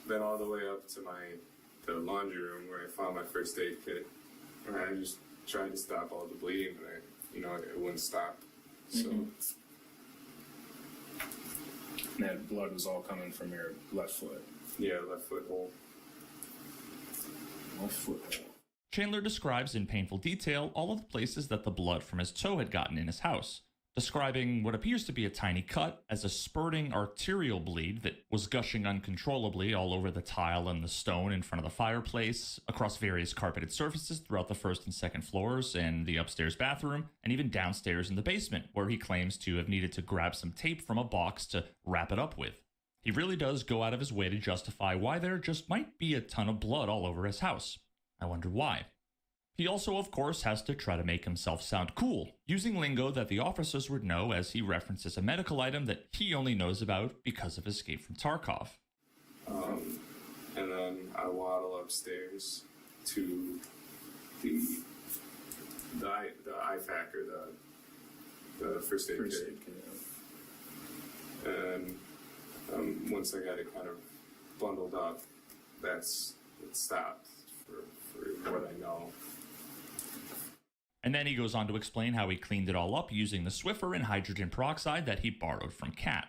Then all the way up to the laundry room where I found my first aid kit. And I just tried to stop all the bleeding, but it wouldn't stop. So. And that blood was all coming from your left foot. Yeah, left foot hole. Left foot hole. Chandler describes in painful detail all of the places that the blood from his toe had gotten in his house, describing what appears to be a tiny cut as a spurting arterial bleed that was gushing uncontrollably all over the tile and the stone in front of the fireplace, across various carpeted surfaces throughout the first and second floors and the upstairs bathroom, and even downstairs in the basement, where he claims to have needed to grab some tape from a box to wrap it up with. He really does go out of his way to justify why there just might be a ton of blood all over his house. I wonder why. He also, of course, has to try to make himself sound cool, using lingo that the officers would know as he references a medical item that he only knows about because of Escape from Tarkov. And then I waddle upstairs to the eye factor, the first aid kit. And once I got it kind of bundled up, it stopped for what I know. And then he goes on to explain how he cleaned it all up using the Swiffer and hydrogen peroxide that he borrowed from Kat.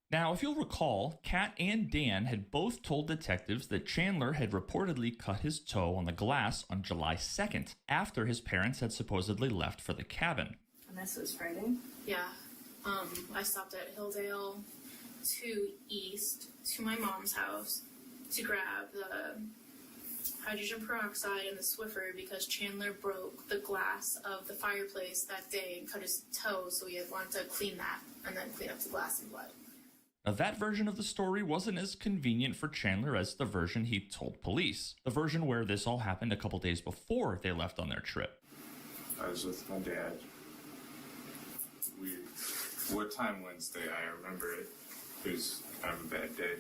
Now, if you'll recall, Kat and Dan had both told detectives that Chandler had reportedly cut his toe on the glass on July 2nd, after his parents had supposedly left for the cabin. And this was Friday? Yeah. I stopped at Hilldale to east to my mom's house to grab the hydrogen peroxide and the Swiffer because Chandler broke the glass of the fireplace that day and cut his toe, so he had wanted to clean that and then clean up the glass and blood. Now, that version of the story wasn't as convenient for Chandler as the version he told police. The version where this all happened a couple days before they left on their trip. I was with my dad. What time Wednesday? I remember it. It was kind of a bad day.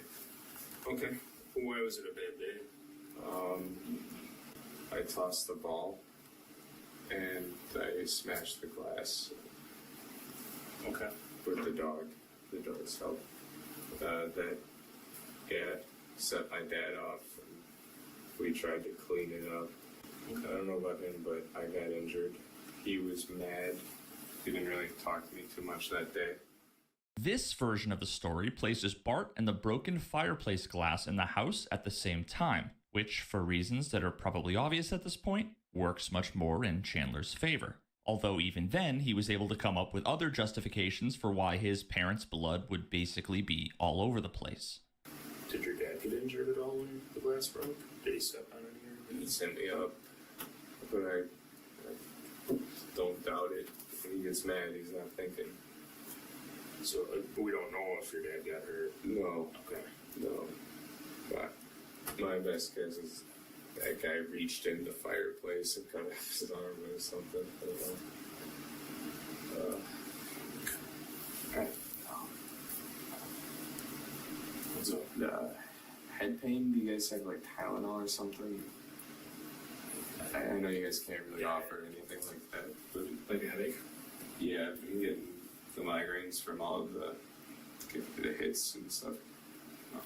Okay. Why was it a bad day? I tossed the ball and I smashed the glass. Okay. With the dog. The dog's help. That set my dad off. And we tried to clean it up. Okay. I don't know about him, but I got injured. He was mad. He didn't really talk to me too much that day. This version of the story places Bart and the broken fireplace glass in the house at the same time, which, for reasons that are probably obvious at this point, works much more in Chandler's favor. Although even then, he was able to come up with other justifications for why his parents' blood would basically be all over the place. Did your dad get injured at all when the glass broke? Did he step on anything? He sent me up, but I don't doubt it. When he gets mad, he's not thinking. So we don't know if your dad got hurt? No. Okay. No. But my best guess is that guy reached in the fireplace and cut off his arm or something. I don't know. What's up? Head pain? Do you guys have like Tylenol or something? I know you guys can't really offer anything like that, but like a headache? Yeah, I've been getting the migraines from all of the hits and stuff.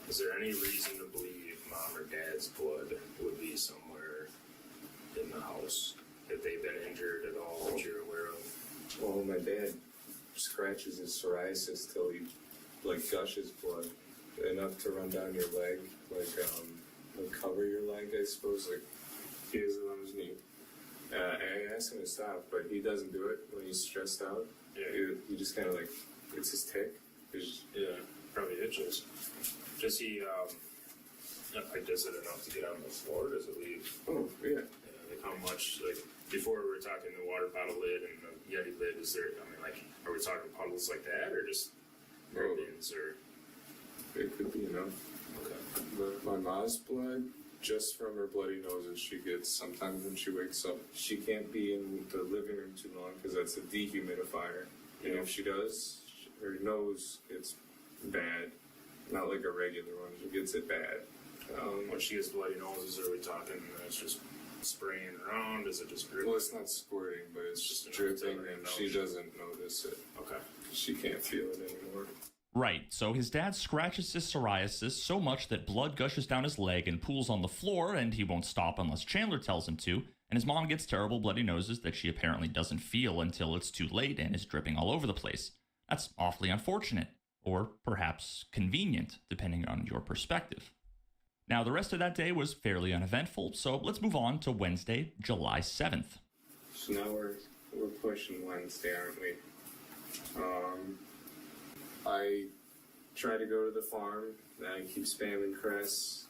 Is there any reason to believe mom or dad's blood would be somewhere in the house? Have they been injured at all that you're aware of? Well, my dad scratches his psoriasis till he like gushes blood enough to run down your leg, like cover your leg, I suppose. Like he has it on his knee. I asked him to stop, but he doesn't do it when he's stressed out. Yeah. He just kind of like, it's his tick. Yeah, probably itches. Does he, like, does it enough to get on the floor? Does it leave? Oh, yeah. Like, how much, like, before we were talking the water bottle lid and the Yeti lid, is there, I mean, like, are we talking puddles like that, or just ribbons, or? It could be enough. Okay. But my mom's blood, just from her bloody noses she gets sometimes when she wakes up. She can't be in the living room too long because that's a dehumidifier. And if she does, her nose gets bad. Not like a regular one. She gets it bad. When she gets bloody noses, are we talking it's just spraying around? Is it just dripping? Well, it's not squirting, but it's just dripping, and she doesn't notice it. Okay. She can't feel it anymore. Right, so his dad scratches his psoriasis so much that blood gushes down his leg and pools on the floor, and he won't stop unless Chandler tells him to, and his mom gets terrible bloody noses that she apparently doesn't feel until it's too late and is dripping all over the place. That's awfully unfortunate, or perhaps convenient, depending on your perspective. Now, the rest of that day was fairly uneventful, so let's move on to Wednesday, July 7th. So now we're pushing Wednesday, aren't we? I try to go to the farm, and I keep spamming Cress.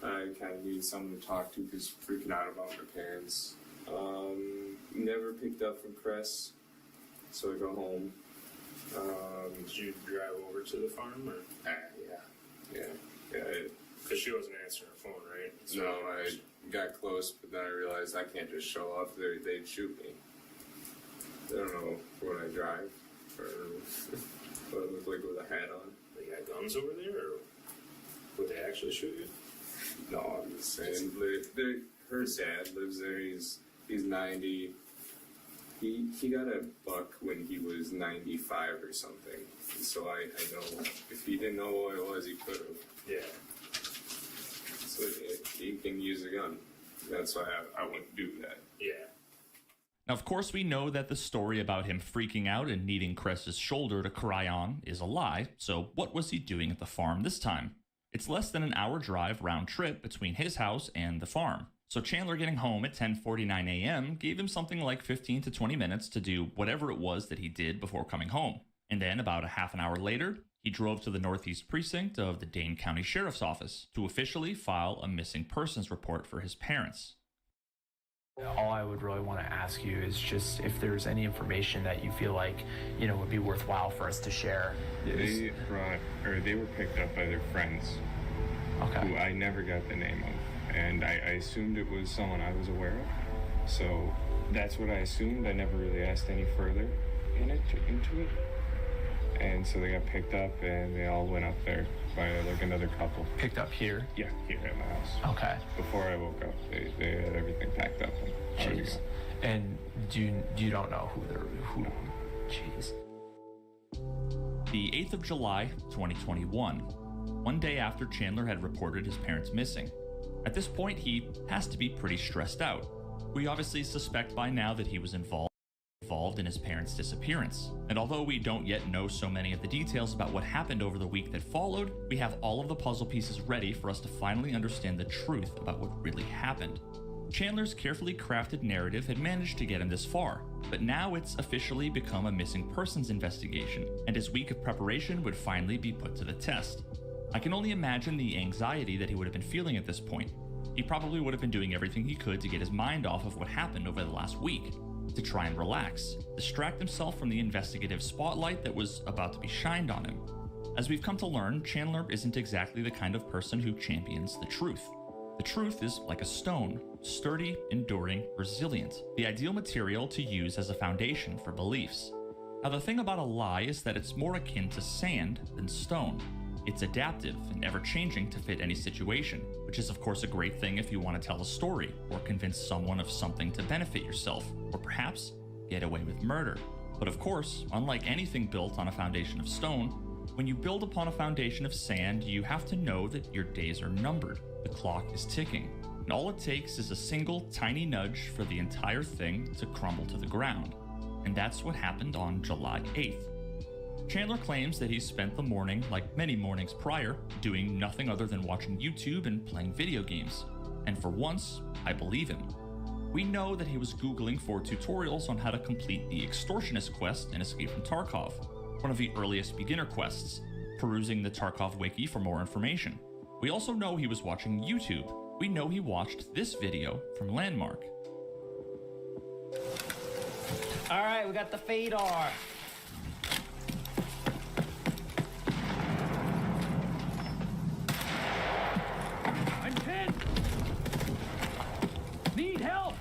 I kind of need someone to talk to because freaking out about my parents. Never picked up from Cress, so I go home. Did you drive over to the farm, or? Yeah. Because she wasn't answering her phone, right? No, I got close, but then I realized I can't just show up. They'd shoot me. They don't know when I drive. Or what I look like with a hat on. They got guns over there, or would they actually shoot you? No, I'm just saying. Her dad lives there. He's 90. He got a buck when he was 95 or something. So I know if he didn't know who I was, he could have. Yeah. So he can use a gun. That's why I wouldn't do that. Yeah. Now, of course, we know that the story about him freaking out and needing Cress's shoulder to cry on is a lie, so what was he doing at the farm this time? It's less than an hour drive round trip between his house and the farm, so Chandler getting home at 10:49 a.m. gave him something like 15 to 20 minutes to do whatever it was that he did before coming home. And then about a half an hour later, he drove to the Northeast Precinct of the Dane County Sheriff's Office to officially file a missing persons report for his parents. All I would really want to ask you is just if there's any information that you feel like, would be worthwhile for us to share. They were picked up by their friends, who I never got the name of, and I assumed it was someone I was aware of. So that's what I assumed. I never really asked any further into it. And so they got picked up, and they all went up there by like another couple. Picked up here? Yeah, here at my house. Okay. Before I woke up, they had everything packed up and ready to go. And you don't know who? Jeez. The 8th of July, 2021, one day after Chandler had reported his parents missing. At this point, he has to be pretty stressed out. We obviously suspect by now that he was involved in his parents' disappearance. And although we don't yet know so many of the details about what happened over the week that followed, we have all of the puzzle pieces ready for us to finally understand the truth about what really happened. Chandler's carefully crafted narrative had managed to get him this far, but now it's officially become a missing persons investigation, and his week of preparation would finally be put to the test. I can only imagine the anxiety that he would have been feeling at this point. He probably would have been doing everything he could to get his mind off of what happened over the last week, to try and relax, distract himself from the investigative spotlight that was about to be shined on him. As we've come to learn, Chandler isn't exactly the kind of person who champions the truth. The truth is like a stone, sturdy, enduring, resilient, the ideal material to use as a foundation for beliefs. Now, the thing about a lie is that it's more akin to sand than stone. It's adaptive and ever-changing to fit any situation, which is of course a great thing if you want to tell a story, or convince someone of something to benefit yourself, or perhaps get away with murder. But of course, unlike anything built on a foundation of stone, when you build upon a foundation of sand, you have to know that your days are numbered, the clock is ticking, and all it takes is a single tiny nudge for the entire thing to crumble to the ground. And that's what happened on July 8th. Chandler claims that he spent the morning, like many mornings prior, doing nothing other than watching YouTube and playing video games. And for once, I believe him. We know that he was Googling for tutorials on how to complete the Extortionist quest in Escape from Tarkov, one of the earliest beginner quests, perusing the Tarkov wiki for more information. We also know he was watching YouTube. We know he watched this video from Landmark. All right, we got the Fedor. I'm hit. Need help.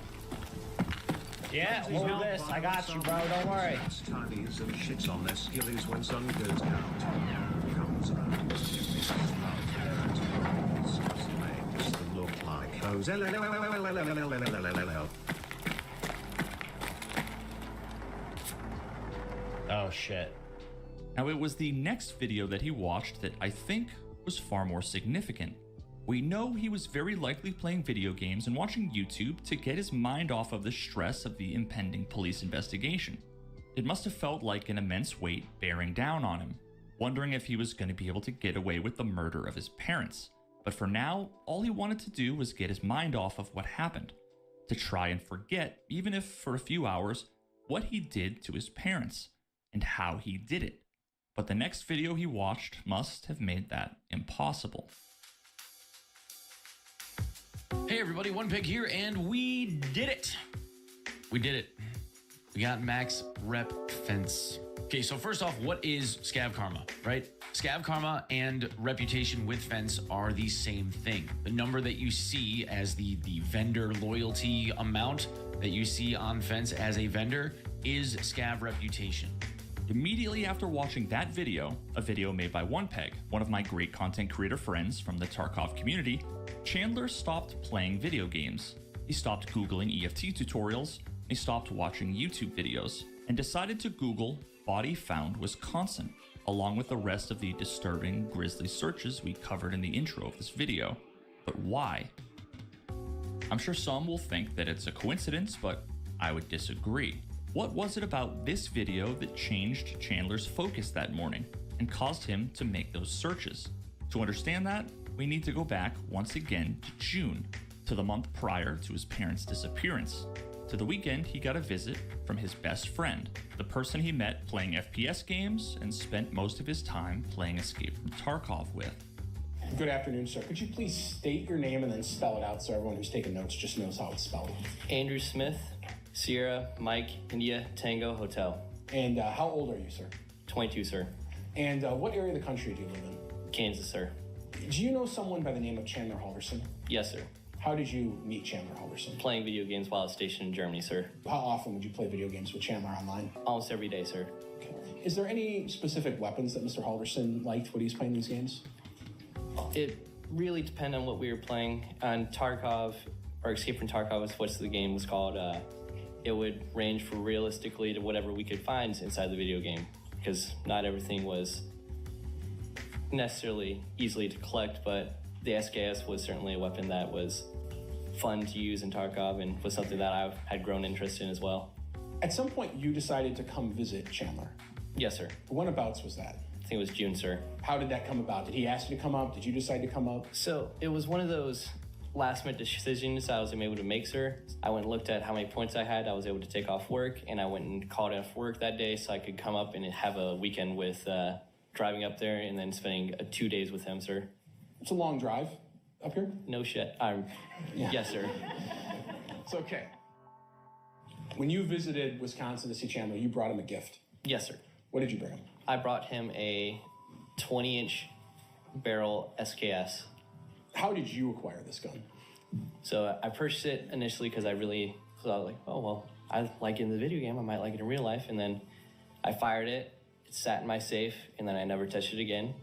Yeah, hold this. I got you, bro. Don't worry. Tidies and shits on their skillies when sun goes down. Comes around. Makes them look like those. Oh shit. Now, it was the next video that he watched that I think was far more significant. We know he was very likely playing video games and watching YouTube to get his mind off of the stress of the impending police investigation. It must have felt like an immense weight bearing down on him, wondering if he was going to be able to get away with the murder of his parents. But for now, all he wanted to do was get his mind off of what happened, to try and forget, even if for a few hours, what he did to his parents and how he did it. But the next video he watched must have made that impossible. Hey everybody, One Pig here, and we did it. We did it. We got max rep fence. Okay, so first off, what is Scav Karma, right? Scav Karma and reputation with fence are the same thing. The number that you see as the vendor loyalty amount that you see on fence as a vendor is Scav reputation. Immediately after watching that video, a video made by OnePeg, one of my great content creator friends from the Tarkov community, Chandler stopped playing video games. He stopped Googling EFT tutorials, he stopped watching YouTube videos, and decided to Google Body Found Wisconsin, along with the rest of the disturbing, grisly searches we covered in the intro of this video. But why? I'm sure some will think that it's a coincidence, but I would disagree. What was it about this video that changed Chandler's focus that morning and caused him to make those searches? To understand that, we need to go back once again to June, to the month prior to his parents' disappearance, to the weekend he got a visit from his best friend, the person he met playing FPS games and spent most of his time playing Escape from Tarkov with. Good afternoon, sir. Could you please state your name and then spell it out so everyone who's taking notes just knows how it's spelled? Andrew Smith, Sierra, Mike, India, Tango, Hotel. And how old are you, sir? 22, sir. And what area of the country do you live in? Kansas, sir. Do you know someone by the name of Chandler Halverson? Yes, sir. How did you meet Chandler Halverson? Playing video games while I was stationed in Germany, sir. How often would you play video games with Chandler online? Almost every day, sir. Okay. Is there any specific weapons that Mr. Halverson liked when he was playing these games? It really depended on what we were playing. On Tarkov, or Escape from Tarkov is what the game was called. It would range from realistically to whatever we could find inside the video game, because not everything was necessarily easily to collect, but the SKS was certainly a weapon that was fun to use in Tarkov and was something that I had grown interest in as well. At some point, you decided to come visit Chandler. Yes, sir. Whenabouts was that? I think it was June, sir. How did that come about? Did he ask you to come up? Did you decide to come up? So it was one of those last-minute decisions I was able to make, sir. I went and looked at how many points I had. I was able to take off work, and I went and called off work that day so I could come up and have a weekend with driving up there and then spending 2 days with him, sir. It's a long drive up here? No shit. Yes, sir. It's okay. When you visited Wisconsin to see Chandler, you brought him a gift. Yes, sir. What did you bring him? I brought him a 20-inch barrel SKS. How did you acquire this gun? So I purchased it initially because I really thought, like, oh, well, I like it in the video game. I might like it in real life. And then I fired it. It sat in my safe, and then I never touched it again.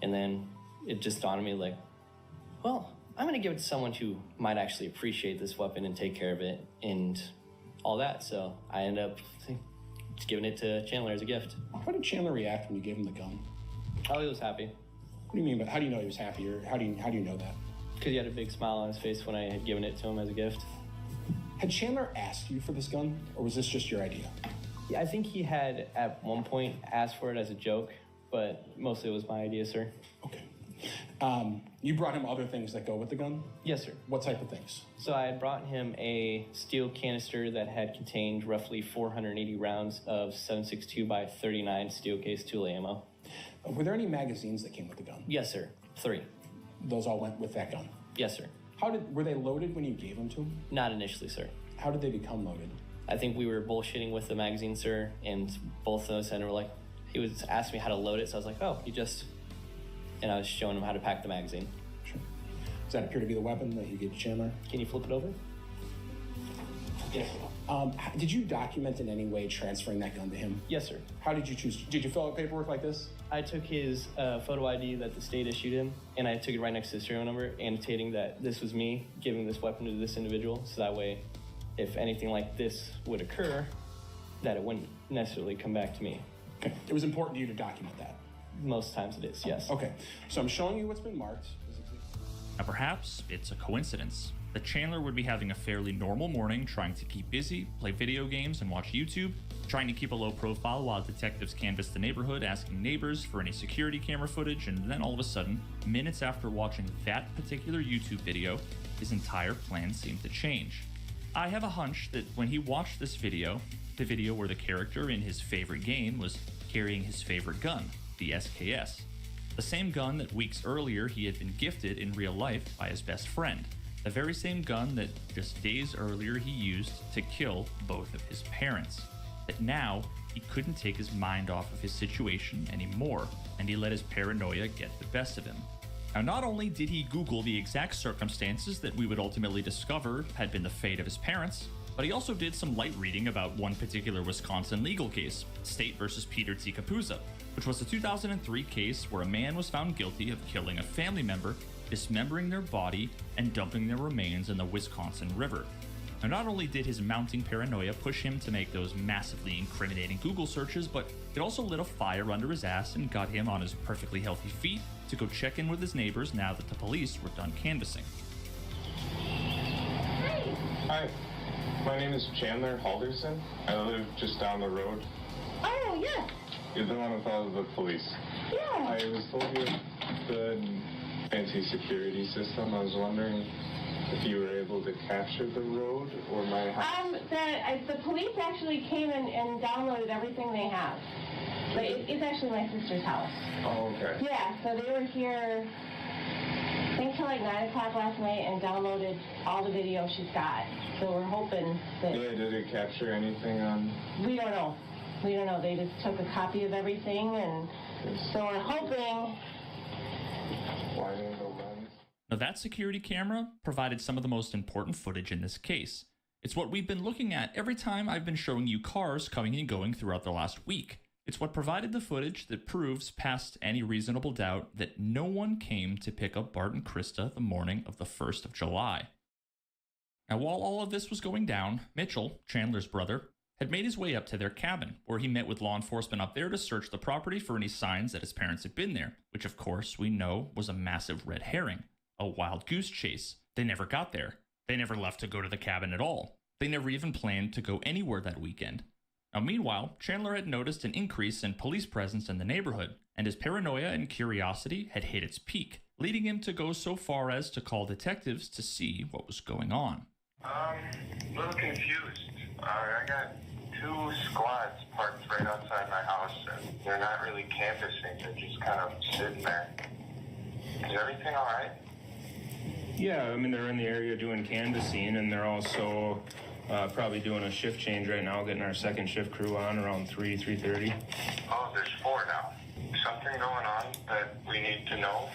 And then it just dawned on me, like, well, I'm going to give it to someone who might actually appreciate this weapon and take care of it and all that. So I ended up just giving it to Chandler as a gift. How did Chandler react when you gave him the gun? Oh, he was happy. What do you mean? But how do you know he was happy? Or how do you know that? Because he had a big smile on his face when I had given it to him as a gift. Had Chandler asked you for this gun, or was this just your idea? Yeah, I think he had at one point asked for it as a joke, but mostly it was my idea, sir. Okay. You brought him other things that go with the gun? Yes, sir. What type of things? So I had brought him a steel canister that had contained roughly 480 rounds of 7.62 by 39 steel case Thule ammo. Were there any magazines that came with the gun? Yes, sir. 3. Those all went with that gun? Yes, sir. Were they loaded when you gave them to him? Not initially, sir. How did they become loaded? I think we were bullshitting with the magazine, sir, and both of us and were like, he was asking me how to load it, so I was like, oh, and I was showing him how to pack the magazine. Sure. Does that appear to be the weapon that you gave to Chandler? Can you flip it over? Yeah. Did you document in any way transferring that gun to him? Yes, sir. How did you choose? Did you fill out paperwork like this? I took his photo ID that the state issued him, and I took it right next to his serial number, annotating that this was me giving this weapon to this individual, so that way, if anything like this would occur, that it wouldn't necessarily come back to me. Okay. It was important to you to document that? Most times it is, yes. Okay. So I'm showing you what's been marked. Now perhaps it's a coincidence that Chandler would be having a fairly normal morning, trying to keep busy, play video games, and watch YouTube, trying to keep a low profile while detectives canvass the neighborhood, asking neighbors for any security camera footage, and then all of a sudden, minutes after watching that particular YouTube video, his entire plan seemed to change. I have a hunch that when he watched this video, the video where the character in his favorite game was carrying his favorite gun, the SKS, the same gun that weeks earlier he had been gifted in real life by his best friend, the very same gun that just days earlier he used to kill both of his parents. That now he couldn't take his mind off of his situation anymore, and he let his paranoia get the best of him. Now, not only did he Google the exact circumstances that we would ultimately discover had been the fate of his parents, but he also did some light reading about one particular Wisconsin legal case, State versus Peter T. Capuzza, which was a 2003 case where a man was found guilty of killing a family member, dismembering their body, and dumping their remains in the Wisconsin River. Now, not only did his mounting paranoia push him to make those massively incriminating Google searches, but it also lit a fire under his ass and got him on his perfectly healthy feet to go check in with his neighbors now that the police were done canvassing. Hi, my name is Chandler Halverson. I live just down the road. Oh, yeah. You're the one with all of the police. Yeah. I was told you had the fancy security system. I was wondering if you were able to capture the road or my house? The police actually came and downloaded everything they have. But it's actually my sister's house. Oh, okay. Yeah, so they were here, I think till like 9 o'clock last night and downloaded all the video she's got. So we're hoping that... Yeah, did it capture anything on... We don't know. We don't know. They just took a copy of everything, and so we're hoping... Widening the lens. Now, that security camera provided some of the most important footage in this case. It's what we've been looking at every time I've been showing you cars coming and going throughout the last week. It's what provided the footage that proves past any reasonable doubt that no one came to pick up Bart and Krista the morning of the 1st of July. Now, while all of this was going down, Mitchell, Chandler's brother, had made his way up to their cabin, where he met with law enforcement up there to search the property for any signs that his parents had been there, which of course we know was a massive red herring, a wild goose chase. They never got there. They never left to go to the cabin at all. They never even planned to go anywhere that weekend. Now, meanwhile, Chandler had noticed an increase in police presence in the neighborhood, and his paranoia and curiosity had hit its peak, leading him to go so far as to call detectives to see what was going on. A little confused. I got 2 squads parked right outside my house, and they're not really canvassing, they're just kind of sitting there. Is everything all right? Yeah, I mean, they're in the area doing canvassing, and they're also probably doing a shift change right now, getting our second shift crew on around 3:30. Oh, there's 4 now. Something going on that we need to know?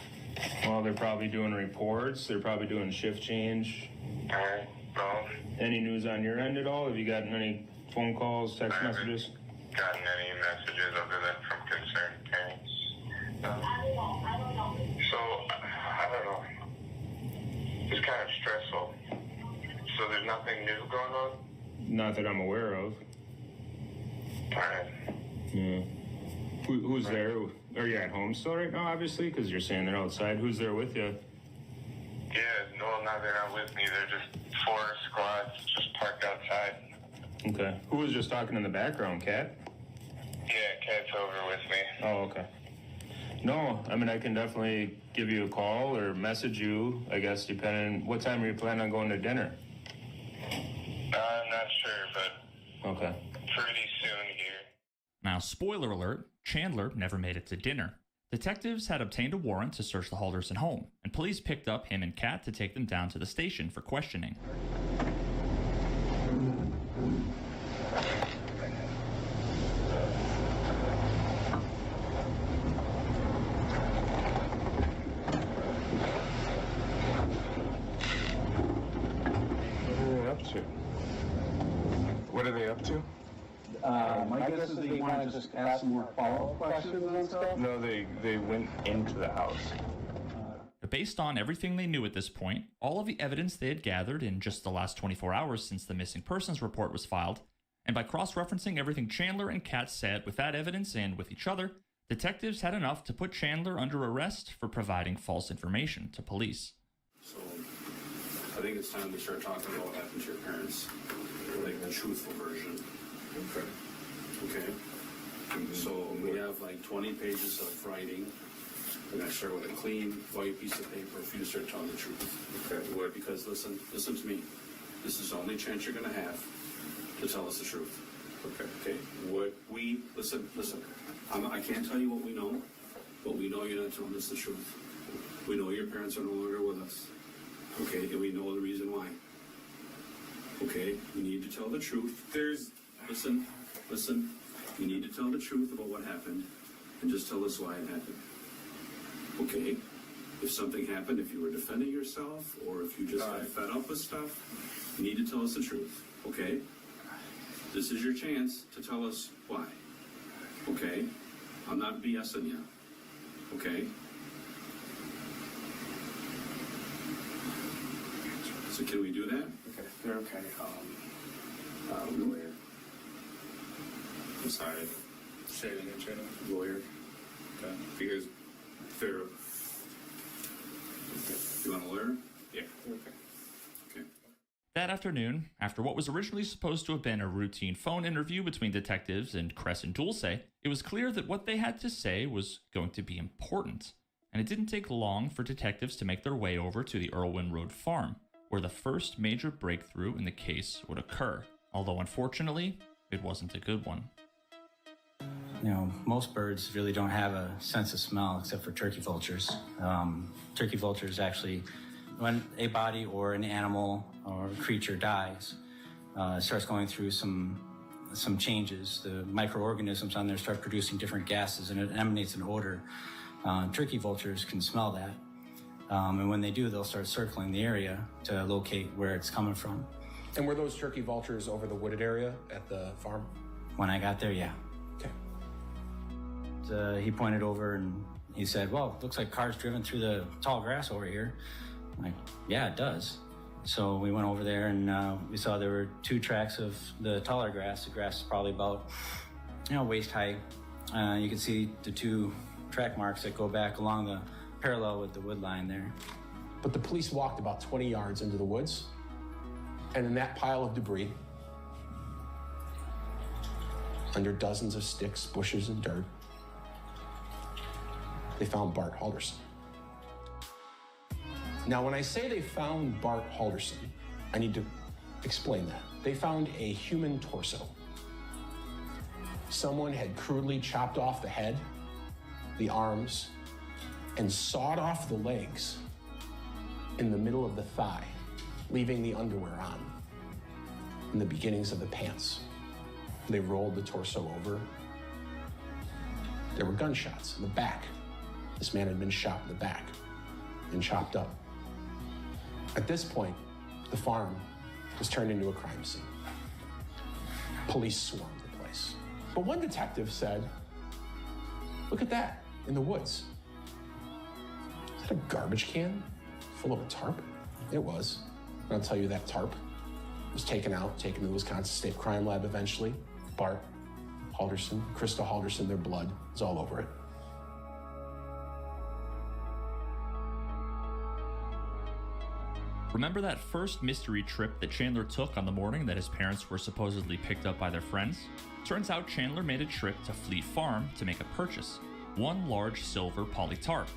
Well, they're probably doing reports. They're probably doing shift change. All right. Well, any news on your end at all? Have you gotten any phone calls, text messages? Gotten any messages other than from concerned parents? So, I don't know. It's kind of stressful. So there's nothing new going on? Not that I'm aware of. All right. Yeah. Who's there? Are you at home still right now, obviously? Because you're saying they're outside. Who's there with you? Yeah, no, they're not with me. They're just 4 squads just parked outside. Okay. Who was just talking in the background, Kat? Yeah, Kat's over with me. Oh, okay. No, I mean, I can definitely give you a call or message you, I guess, depending. What time are you planning on going to dinner? I'm not sure, but okay. Pretty soon here. Now, spoiler alert, Chandler never made it to dinner. Detectives had obtained a warrant to search the Halderson home, and police picked up him and Kat to take them down to the station for questioning. What are they up to? My guess is they want to just ask some more follow-up questions and stuff. No, they went into the house. Based on everything they knew at this point, all of the evidence they had gathered in just the last 24 hours since the missing persons report was filed, and by cross-referencing everything Chandler and Kat said with that evidence and with each other, detectives had enough to put Chandler under arrest for providing false information to police. So, I think it's time to start talking about what happened to your parents. Like the truthful version. Okay. Okay. So we have like 20 pages of writing. We're gonna start with a clean white piece of paper for you to start telling the truth. Okay. What? Because listen to me. This is the only chance you're gonna have to tell us the truth. Okay. Okay. What we listen. I can't tell you what we know, but we know you're not telling us the truth. We know your parents are no longer with us. Okay, and we know the reason why. Okay, you need to tell the truth. Listen. You need to tell the truth about what happened, and just tell us why it happened. Okay? If something happened, if you were defending yourself, or if you just got fed up with stuff, you need to tell us the truth. Okay? This is your chance to tell us why. Okay? I'm not BSing you. Okay? So can we do that? Okay, they're okay. Lawyer. I'm sorry. Say it again, Channel. Lawyer. Okay. Because they're. Okay. You want a lawyer? Yeah. Okay. That afternoon, after what was originally supposed to have been a routine phone interview between detectives and Cress and Dulce, it was clear that what they had to say was going to be important. And it didn't take long for detectives to make their way over to the Irwin Road farm, where the first major breakthrough in the case would occur, although unfortunately, it wasn't a good one. You know, most birds really don't have a sense of smell except for turkey vultures. Turkey vultures actually, when a body or an animal or a creature dies, it starts going through some changes. The microorganisms on there start producing different gases and it emanates an odor. Turkey vultures can smell that. And when they do, they'll start circling the area to locate where it's coming from. And were those turkey vultures over the wooded area at the farm? When I got there, yeah. Okay. He pointed over and he said, well, looks like cars driven through the tall grass over here. I'm like, yeah, it does. So we went over there and we saw there were 2 tracks of the taller grass. The grass is probably about, waist height. You can see the 2 track marks that go back along the parallel with the wood line there. But the police walked about 20 yards into the woods, and in that pile of debris, under dozens of sticks, bushes, and dirt, they found Bart Halderson. Now, when I say they found Bart Halderson, I need to explain that. They found a human torso. Someone had crudely chopped off the head, the arms, and sawed off the legs in the middle of the thigh, leaving the underwear on and the beginnings of the pants. They rolled the torso over. There were gunshots in the back. This man had been shot in the back and chopped up. At this point, the farm was turned into a crime scene. Police swarmed the place. But one detective said, look at that in the woods. Is that a garbage can full of a tarp? It was. And I'll tell you that tarp was taken to the Wisconsin State Crime Lab eventually. Bart Halderson, Krista Halderson, their blood is all over it. Remember that first mystery trip that Chandler took on the morning that his parents were supposedly picked up by their friends? Turns out Chandler made a trip to Fleet Farm to make a purchase. One large silver poly tarp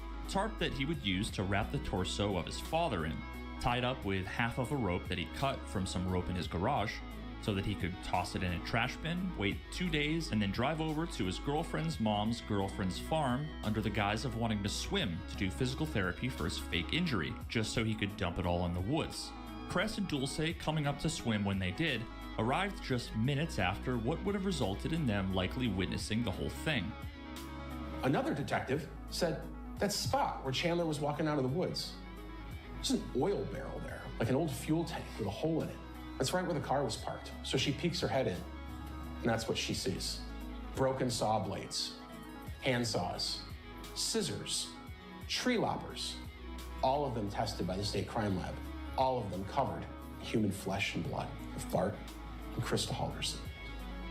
that he would use to wrap the torso of his father in, tied up with half of a rope that he cut from some rope in his garage, so that he could toss it in a trash bin, wait 2 days, and then drive over to his girlfriend's mom's girlfriend's farm under the guise of wanting to swim to do physical therapy for his fake injury, just so he could dump it all in the woods. Cress and Dulce, coming up to swim when they did, arrived just minutes after what would have resulted in them likely witnessing the whole thing. Another detective said that spot where Chandler was walking out of the woods, there's an oil barrel there, like an old fuel tank with a hole in it. That's right where the car was parked. So she peeks her head in, and that's what she sees. Broken saw blades, hand saws, scissors, tree loppers, all of them tested by the State Crime Lab, all of them covered in human flesh and blood of Bart and Krista Halderson.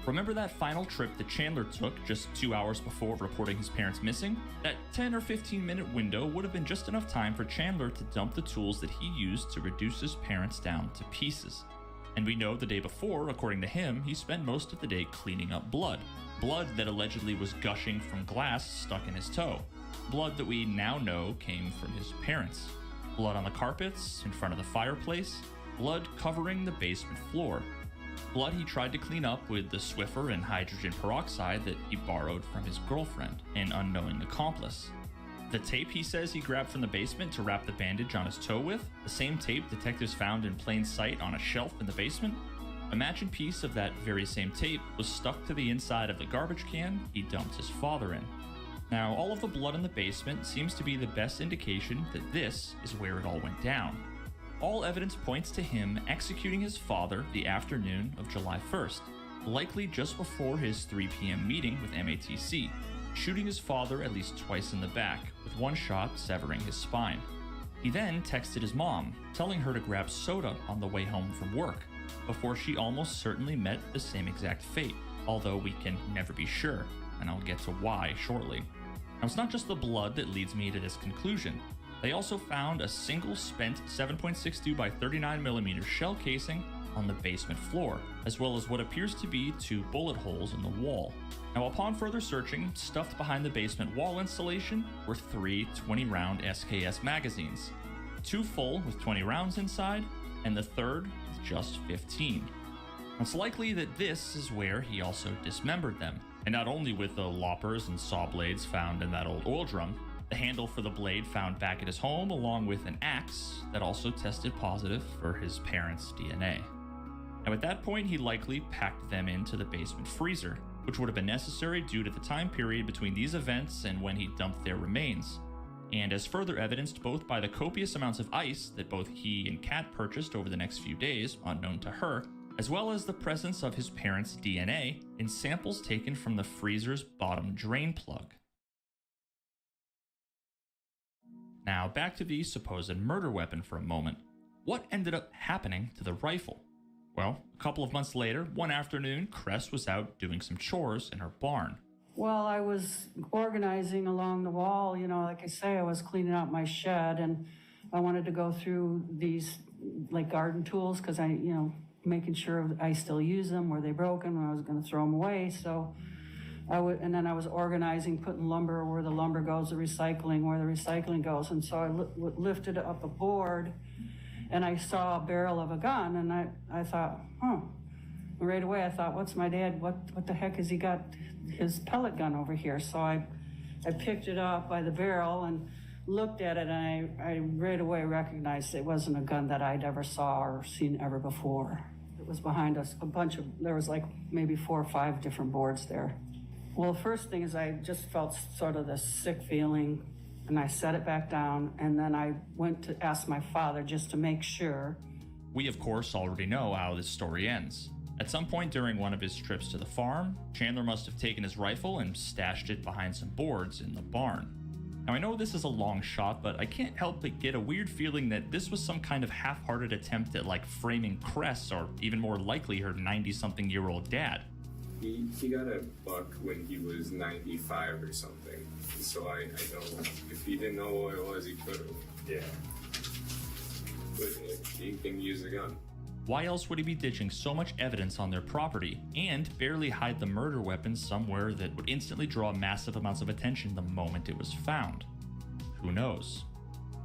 Remember that final trip that Chandler took just 2 hours before reporting his parents missing? That 10 or 15 minute window would have been just enough time for Chandler to dump the tools that he used to reduce his parents down to pieces. And we know the day before, according to him, he spent most of the day cleaning up blood. Blood that allegedly was gushing from glass stuck in his toe. Blood that we now know came from his parents. Blood on the carpets, in front of the fireplace. Blood covering the basement floor. Blood he tried to clean up with the Swiffer and hydrogen peroxide that he borrowed from his girlfriend, an unknowing accomplice. The tape he says he grabbed from the basement to wrap the bandage on his toe with, the same tape detectives found in plain sight on a shelf in the basement. A matching piece of that very same tape was stuck to the inside of the garbage can he dumped his father in. Now, all of the blood in the basement seems to be the best indication that this is where it all went down. All evidence points to him executing his father the afternoon of July 1st, likely just before his 3 p.m. meeting with MATC, shooting his father at least twice in the back, with one shot severing his spine. He then texted his mom, telling her to grab soda on the way home from work, before she almost certainly met the same exact fate, although we can never be sure, and I'll get to why shortly. Now, it's not just the blood that leads me to this conclusion. They also found a single spent 7.62 by 39mm shell casing on the basement floor, as well as what appears to be 2 bullet holes in the wall. Now, upon further searching, stuffed behind the basement wall insulation were 3 20-round SKS magazines, 2 full with 20 rounds inside, and the third with just 15. It's likely that this is where he also dismembered them, and not only with the loppers and saw blades found in that old oil drum, the handle for the blade found back at his home, along with an axe that also tested positive for his parents' DNA. Now at that point, he likely packed them into the basement freezer, which would have been necessary due to the time period between these events and when he dumped their remains. And as further evidenced both by the copious amounts of ice that both he and Kat purchased over the next few days, unknown to her, as well as the presence of his parents' DNA in samples taken from the freezer's bottom drain plug. Now back to the supposed murder weapon for a moment. What ended up happening to the rifle? Well, a couple of months later, one afternoon, Cress was out doing some chores in her barn. Well, I was organizing along the wall, like I say, I was cleaning out my shed, and I wanted to go through these like garden tools because making sure I still use them, were they broken, when I was going to throw them away. So and then I was organizing, putting lumber where the lumber goes, the recycling where the recycling goes. And so I lifted up a board and I saw a barrel of a gun, and I thought, right away I thought, what's my dad, what the heck has he got his pellet gun over here? So I picked it up by the barrel and looked at it, and I right away recognized it wasn't a gun that I'd ever saw or seen ever before. It was behind us, there was like maybe 4 or 5 different boards there. Well, the first thing is I just felt sort of this sick feeling, and I set it back down, and then I went to ask my father just to make sure. We, of course, already know how this story ends. At some point during one of his trips to the farm, Chandler must have taken his rifle and stashed it behind some boards in the barn. Now, I know this is a long shot, but I can't help but get a weird feeling that this was some kind of half-hearted attempt at framing Cress, or even more likely her 90-something-year-old dad. He got a buck when he was 95 or something. So I know if he didn't know what it was, he could have. Yeah. But he can use a gun. Why else would he be ditching so much evidence on their property and barely hide the murder weapon somewhere that would instantly draw massive amounts of attention the moment it was found? Who knows?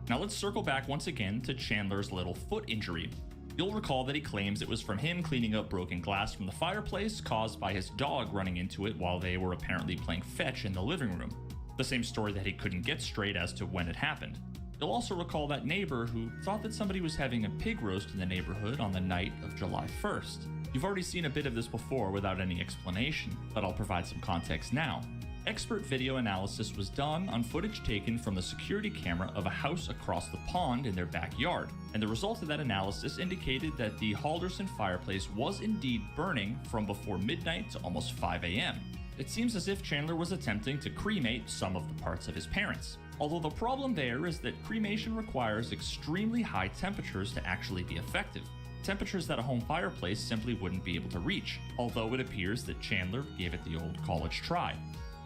Now let's circle back once again to Chandler's little foot injury. You'll recall that he claims it was from him cleaning up broken glass from the fireplace caused by his dog running into it while they were apparently playing fetch in the living room. The same story that he couldn't get straight as to when it happened. You'll also recall that neighbor who thought that somebody was having a pig roast in the neighborhood on the night of July 1st. You've already seen a bit of this before without any explanation, but I'll provide some context now. Expert video analysis was done on footage taken from the security camera of a house across the pond in their backyard, and the result of that analysis indicated that the Halderson fireplace was indeed burning from before midnight to almost 5 a.m. It seems as if Chandler was attempting to cremate some of the parts of his parents, although the problem there is that cremation requires extremely high temperatures to actually be effective. Temperatures that a home fireplace simply wouldn't be able to reach, although it appears that Chandler gave it the old college try.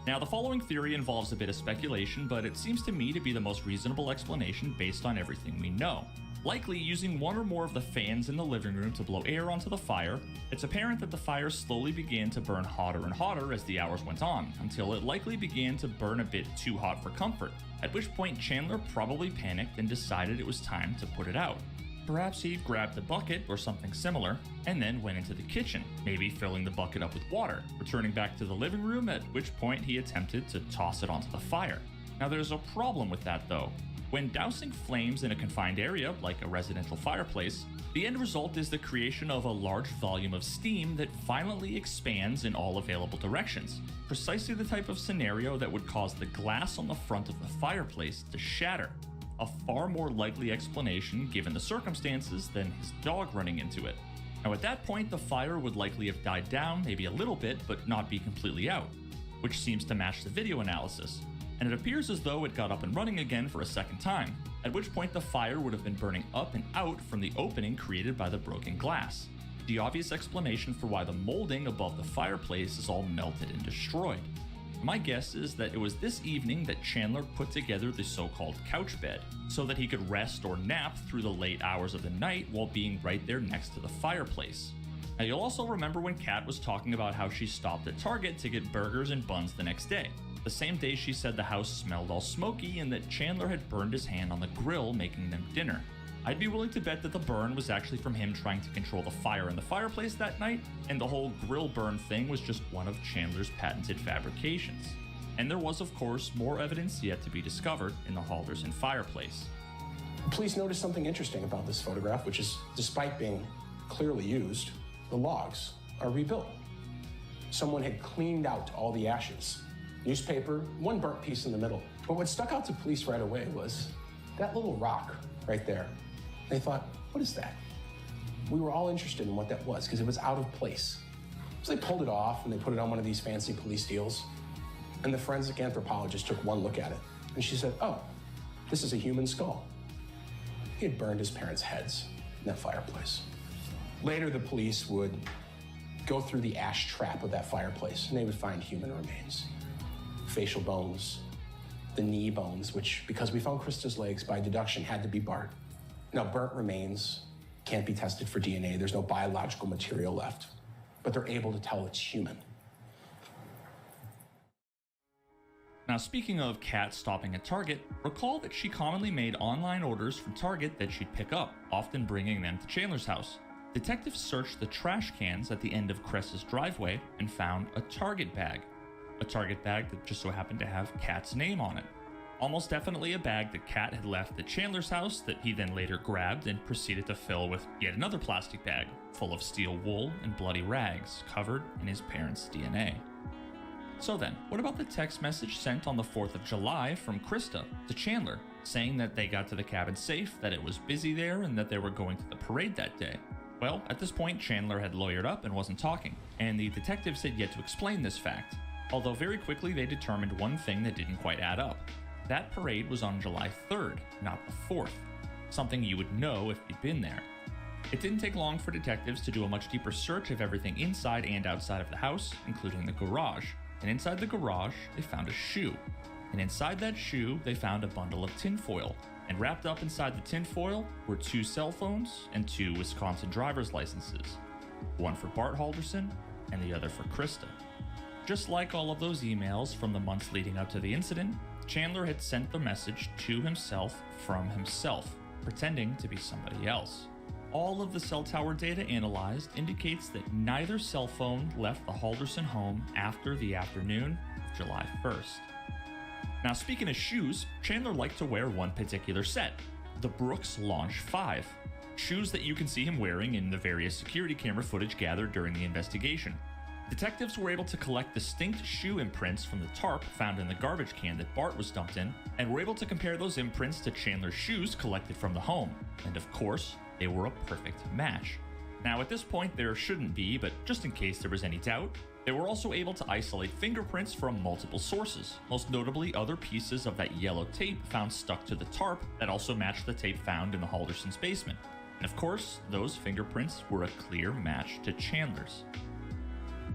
Now, the following theory involves a bit of speculation, but it seems to me to be the most reasonable explanation based on everything we know. Likely using one or more of the fans in the living room to blow air onto the fire, it's apparent that the fire slowly began to burn hotter and hotter as the hours went on, until it likely began to burn a bit too hot for comfort, at which point Chandler probably panicked and decided it was time to put it out. Perhaps he grabbed a bucket or something similar, and then went into the kitchen, maybe filling the bucket up with water, returning back to the living room, at which point he attempted to toss it onto the fire. Now there's a problem with that though. When dousing flames in a confined area, like a residential fireplace, the end result is the creation of a large volume of steam that violently expands in all available directions, precisely the type of scenario that would cause the glass on the front of the fireplace to shatter. A far more likely explanation given the circumstances than his dog running into it. Now at that point, the fire would likely have died down maybe a little bit, but not be completely out, which seems to match the video analysis. And it appears as though it got up and running again for a second time, at which point the fire would have been burning up and out from the opening created by the broken glass. The obvious explanation for why the molding above the fireplace is all melted and destroyed. My guess is that it was this evening that Chandler put together the so-called couch bed, so that he could rest or nap through the late hours of the night while being right there next to the fireplace. Now you'll also remember when Kat was talking about how she stopped at Target to get burgers and buns the next day. The same day she said the house smelled all smoky and that Chandler had burned his hand on the grill making them dinner. I'd be willing to bet that the burn was actually from him trying to control the fire in the fireplace that night, and the whole grill burn thing was just one of Chandler's patented fabrications. And there was, of course, more evidence yet to be discovered in the Halderson fireplace. Police noticed something interesting about this photograph, which is, despite being clearly used, the logs are rebuilt. Someone had cleaned out all the ashes. Newspaper, one burnt piece in the middle. But what stuck out to police right away was that little rock right there. They thought, what is that? We were all interested in what that was because it was out of place. So they pulled it off and they put it on one of these fancy police deals. And the forensic anthropologist took one look at it. And she said, oh, this is a human skull. He had burned his parents' heads in that fireplace. Later, the police would go through the ash trap of that fireplace and they would find human remains. Facial bones, the knee bones, which, because we found Krista's legs, by deduction had to be Bart. Now, burnt remains can't be tested for DNA. There's no biological material left, but they're able to tell it's human. Now, speaking of Kat stopping at Target, recall that she commonly made online orders from Target that she'd pick up, often bringing them to Chandler's house. Detectives searched the trash cans at the end of Cress's driveway and found a Target bag. A Target bag that just so happened to have Kat's name on it. Almost definitely a bag that Kat had left at Chandler's house that he then later grabbed and proceeded to fill with yet another plastic bag full of steel wool and bloody rags covered in his parents' DNA. So then, what about the text message sent on the 4th of July from Krista to Chandler, saying that they got to the cabin safe, that it was busy there, and that they were going to the parade that day? Well, at this point, Chandler had lawyered up and wasn't talking, and the detectives had yet to explain this fact. Although very quickly they determined one thing that didn't quite add up. That parade was on July 3rd, not the 4th. Something you would know if you'd been there. It didn't take long for detectives to do a much deeper search of everything inside and outside of the house, including the garage. And inside the garage, they found a shoe. And inside that shoe, they found a bundle of tinfoil. And wrapped up inside the tinfoil were 2 cell phones and 2 Wisconsin driver's licenses. One for Bart Halderson and the other for Krista. Just like all of those emails from the months leading up to the incident, Chandler had sent the message to himself from himself, pretending to be somebody else. All of the cell tower data analyzed indicates that neither cell phone left the Halderson home after the afternoon of July 1st. Now, speaking of shoes, Chandler liked to wear one particular set, the Brooks Launch 5. Shoes that you can see him wearing in the various security camera footage gathered during the investigation. Detectives were able to collect distinct shoe imprints from the tarp found in the garbage can that Bart was dumped in, and were able to compare those imprints to Chandler's shoes collected from the home. And of course, they were a perfect match. Now at this point there shouldn't be, but just in case there was any doubt, they were also able to isolate fingerprints from multiple sources, most notably other pieces of that yellow tape found stuck to the tarp that also matched the tape found in the Halderson's basement. And of course, those fingerprints were a clear match to Chandler's.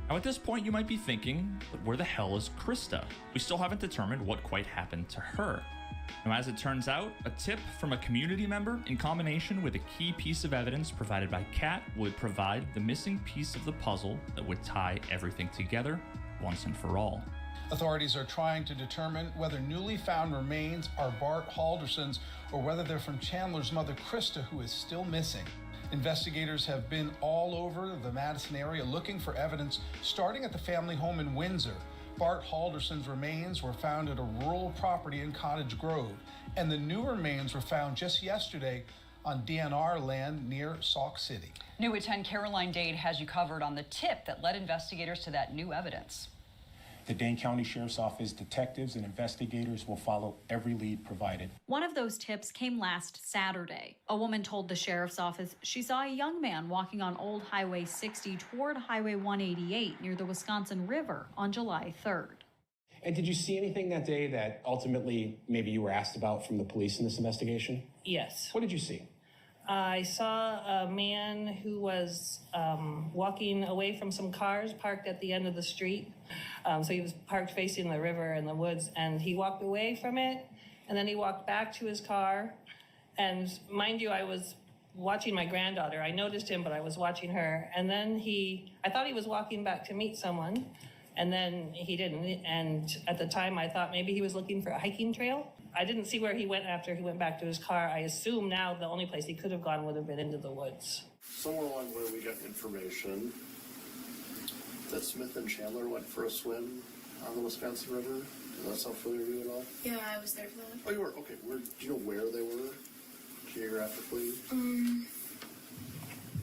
Now at this point you might be thinking, but where the hell is Krista? We still haven't determined what quite happened to her. Now as it turns out, a tip from a community member in combination with a key piece of evidence provided by Kat would provide the missing piece of the puzzle that would tie everything together once and for all. Authorities are trying to determine whether newly found remains are Bart Halderson's or whether they're from Chandler's mother Krista, who is still missing. Investigators have been all over the Madison area looking for evidence, starting at the family home in Windsor. Bart Halderson's remains were found at a rural property in Cottage Grove, and the new remains were found just yesterday on DNR land near Sauk City. New at 10, Caroline Dade has you covered on the tip that led investigators to that new evidence. The Dane County Sheriff's Office detectives and investigators will follow every lead provided. One of those tips came last Saturday. A woman told the sheriff's office she saw a young man walking on Old Highway 60 toward Highway 188 near the Wisconsin River on July 3rd. And did you see anything that day that ultimately maybe you were asked about from the police in this investigation? Yes. What did you see? I saw a man who was walking away from some cars parked at the end of the street. So he was parked facing the river and the woods, and he walked away from it, and then he walked back to his car. And mind you, I was watching my granddaughter. I noticed him, but I was watching her. And then I thought he was walking back to meet someone, and then he didn't. And at the time, I thought maybe he was looking for a hiking trail. I didn't see where he went after he went back to his car. I assume now the only place he could have gone would have been into the woods. Somewhere along the way, we got information that Smith and Chandler went for a swim on the Wisconsin River. Does that sound familiar to you at all? Yeah, I was there for that. Oh, you were? Okay. Do you know where they were geographically?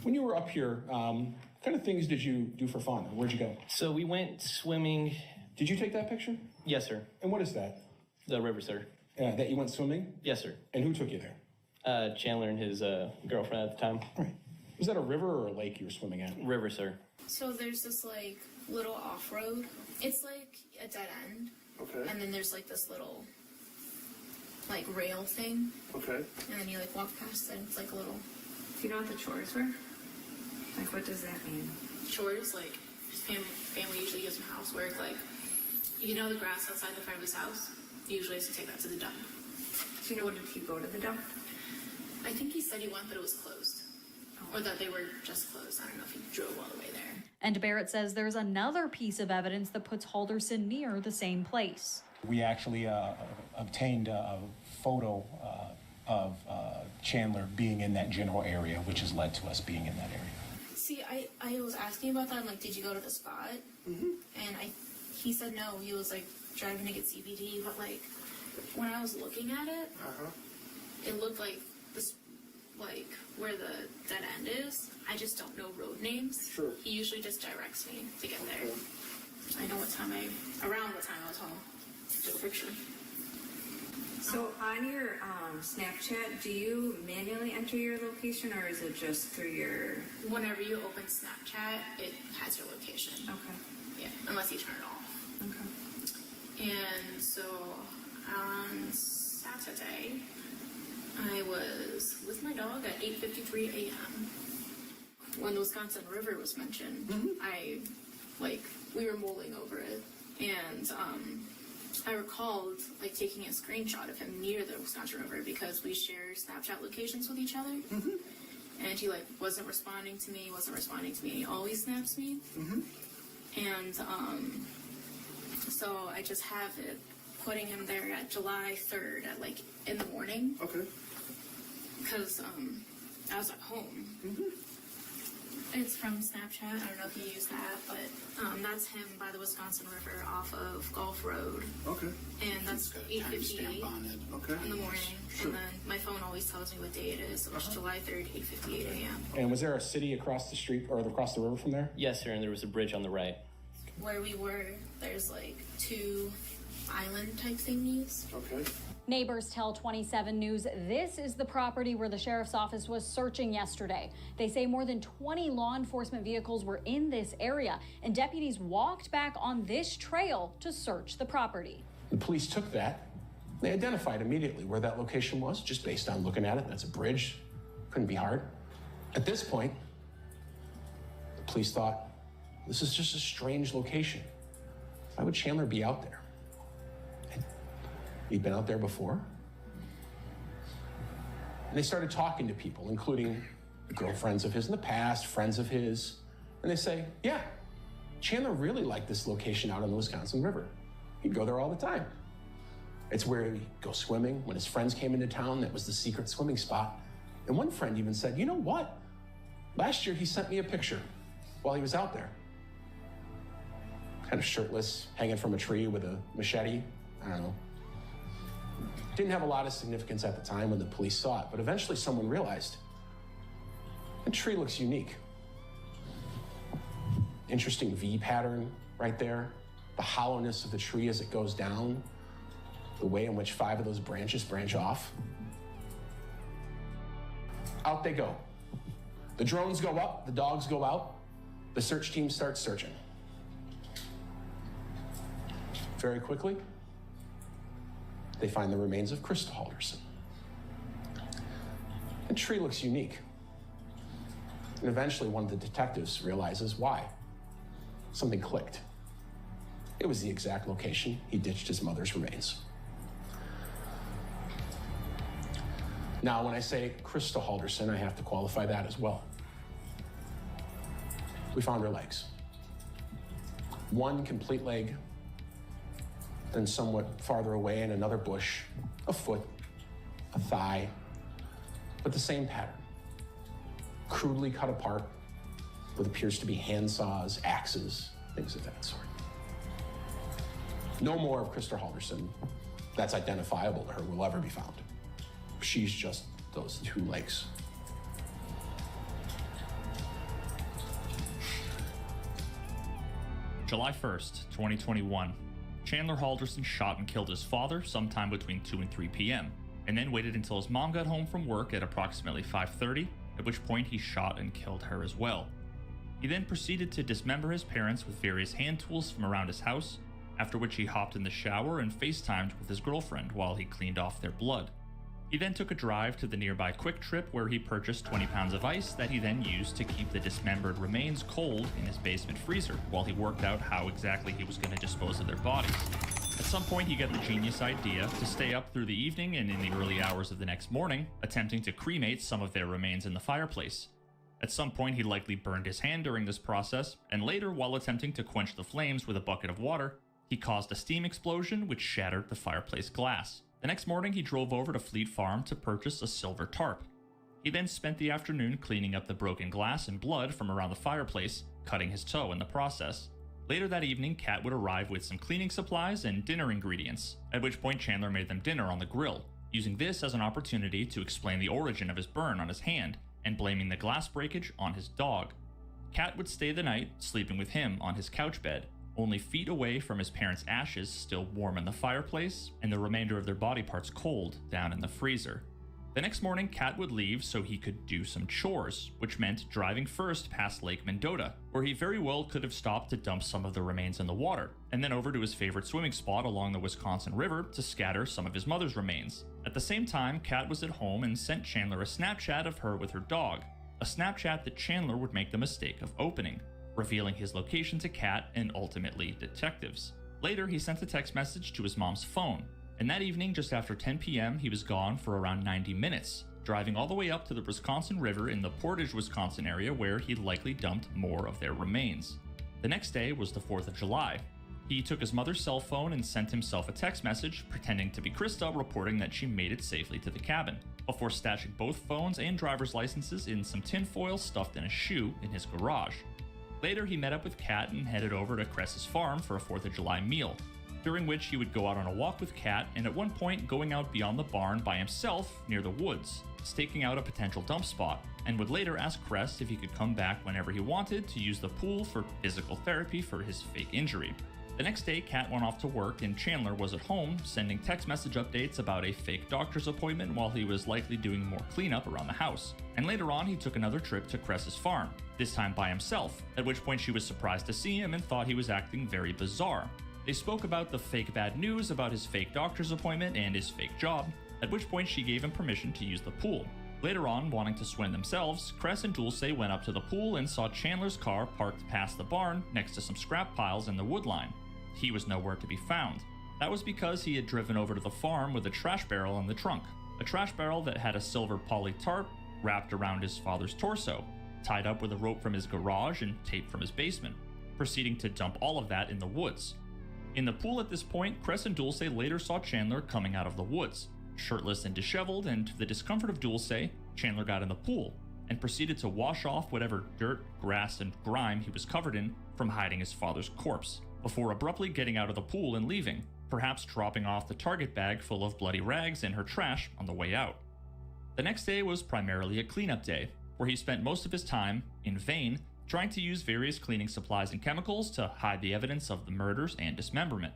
When you were up here, what kind of things did you do for fun? Where'd you go? So we went swimming. Did you take that picture? Yes, sir. And what is that? The river, sir. That you went swimming? Yes, sir. And who took you there? Chandler and his girlfriend at the time. Right. Was that a river or a lake you were swimming at? River, sir. So there's this like little off-road. It's like a dead end. Okay. And then there's like this little like rail thing. Okay. And then you like walk past it. It's like a little. Do you know what the chores were? Like, what does that mean? Chores, like family usually gives him housework. Like, you know, the grass outside the front of his house. He usually has to take that to the dump. Do you know, did he go to the dump? I think he said he went, but it was closed. Or that they were just closed. I don't know if he drove all the way there. And Barrett says there's another piece of evidence that puts Halderson near the same place. We actually obtained a photo of Chandler being in that general area, which has led to us being in that area. See, I was asking about that. I'm like, did you go to the spot? Mm-hmm. And he said no. He was like driving to get CBD. But like, when I was looking at it, it looked like this, like where the dead end is. I just don't know road names. Sure. He usually just directs me to get there. I know around what time I was home. Took a picture. So on your Snapchat, do you manually enter your location, or is it just through your... Whenever you open Snapchat, it has your location. Okay. Yeah, unless you turn it off. Okay. And so on Saturday, I was with my dog at 8:53 a.m. When the Wisconsin River was mentioned, we were mulling over it, and I recalled like taking a screenshot of him near the Wisconsin River because we share Snapchat locations with each other. And he like wasn't responding to me. He always snaps me. And so I just have it putting him there at July 3rd at like in the morning. Okay. Because I was at home. It's from Snapchat. I don't know if you use that, but that's him by the Wisconsin River off of Gulf Road. Okay. And that's 8:58 in the morning. Sure. And then my phone always tells me what day it is. So it's July 3rd, 8:58 a.m. And was there a city across the street or across the river from there? Yes, sir, and there was a bridge on the right. Where we were, there's like 2 island type thingies. Okay. Neighbors tell 27 News this is the property where the sheriff's office was searching yesterday. They say more than 20 law enforcement vehicles were in this area, and deputies walked back on this trail to search the property. The police took that. They identified immediately where that location was, just based on looking at it. That's a bridge. Couldn't be hard. At this point, the police thought, this is just a strange location. Why would Chandler be out there? He'd been out there before. And they started talking to people, including girlfriends of his in the past, friends of his. And they say, yeah, Chandler really liked this location out on the Wisconsin River. He'd go there all the time. It's where he'd go swimming. When his friends came into town, that was the secret swimming spot. And one friend even said, you know what? Last year he sent me a picture while he was out there. Kind of shirtless, hanging from a tree with a machete. I don't know. Didn't have a lot of significance at the time when the police saw it, but eventually someone realized the tree looks unique. Interesting V pattern right there. The hollowness of the tree as it goes down. The way in which 5 of those branches branch off. Out they go. The drones go up, the dogs go out. The search team starts searching. Very quickly, they find the remains of Krista Halderson. The tree looks unique. And eventually one of the detectives realizes why. Something clicked. It was the exact location he ditched his mother's remains. Now, when I say Krista Halderson, I have to qualify that as well. We found her legs. One complete leg, Then somewhat farther away in another bush, a foot, a thigh, but the same pattern. Crudely cut apart, what appears to be handsaws, axes, things of that sort. No more of Krista Halderson that's identifiable to her will ever be found. She's just those two legs. July 1st, 2021. Chandler Halderson shot and killed his father sometime between 2 and 3 p.m., and then waited until his mom got home from work at approximately 5:30, at which point he shot and killed her as well. He then proceeded to dismember his parents with various hand tools from around his house, after which he hopped in the shower and FaceTimed with his girlfriend while he cleaned off their blood. He then took a drive to the nearby Quick Trip where he purchased 20 pounds of ice that he then used to keep the dismembered remains cold in his basement freezer while he worked out how exactly he was going to dispose of their bodies. At some point, he got the genius idea to stay up through the evening and in the early hours of the next morning, attempting to cremate some of their remains in the fireplace. At some point, he likely burned his hand during this process, and later, while attempting to quench the flames with a bucket of water, he caused a steam explosion which shattered the fireplace glass. The next morning, he drove over to Fleet Farm to purchase a silver tarp. He then spent the afternoon cleaning up the broken glass and blood from around the fireplace, cutting his toe in the process. Later that evening, Kat would arrive with some cleaning supplies and dinner ingredients, at which point Chandler made them dinner on the grill, using this as an opportunity to explain the origin of his burn on his hand and blaming the glass breakage on his dog. Kat would stay the night, sleeping with him on his couch bed, only feet away from his parents' ashes still warm in the fireplace, and the remainder of their body parts cold down in the freezer. The next morning, Kat would leave so he could do some chores, which meant driving first past Lake Mendota, where he very well could have stopped to dump some of the remains in the water, and then over to his favorite swimming spot along the Wisconsin River to scatter some of his mother's remains. At the same time, Kat was at home and sent Chandler a Snapchat of her with her dog, a Snapchat that Chandler would make the mistake of opening, revealing his location to Kat and ultimately detectives. Later, he sent a text message to his mom's phone, and that evening, just after 10 p.m., he was gone for around 90 minutes, driving all the way up to the Wisconsin River in the Portage, Wisconsin area where he likely dumped more of their remains. The next day was the 4th of July. He took his mother's cell phone and sent himself a text message pretending to be Krista, reporting that she made it safely to the cabin, before stashing both phones and driver's licenses in some tinfoil stuffed in a shoe in his garage. Later, he met up with Kat and headed over to Cress's farm for a 4th of July meal, during which he would go out on a walk with Kat and at one point going out beyond the barn by himself near the woods, staking out a potential dump spot, and would later ask Cress if he could come back whenever he wanted to use the pool for physical therapy for his fake injury. The next day, Kat went off to work and Chandler was at home sending text message updates about a fake doctor's appointment while he was likely doing more cleanup around the house. And later on, he took another trip to Cress's farm, this time by himself, at which point she was surprised to see him and thought he was acting very bizarre. They spoke about the fake bad news about his fake doctor's appointment and his fake job, at which point she gave him permission to use the pool. Later on, wanting to swim themselves, Cress and Dulce went up to the pool and saw Chandler's car parked past the barn next to some scrap piles in the wood line. He was nowhere to be found. That was because he had driven over to the farm with a trash barrel in the trunk, a trash barrel that had a silver poly tarp wrapped around his father's torso, tied up with a rope from his garage and tape from his basement, proceeding to dump all of that in the woods. In the pool at this point, Cress and Dulce later saw Chandler coming out of the woods, shirtless and disheveled, and to the discomfort of Dulce, Chandler got in the pool and proceeded to wash off whatever dirt, grass, and grime he was covered in from hiding his father's corpse, before abruptly getting out of the pool and leaving, perhaps dropping off the Target bag full of bloody rags and her trash on the way out. The next day was primarily a cleanup day, where he spent most of his time, in vain, trying to use various cleaning supplies and chemicals to hide the evidence of the murders and dismemberment.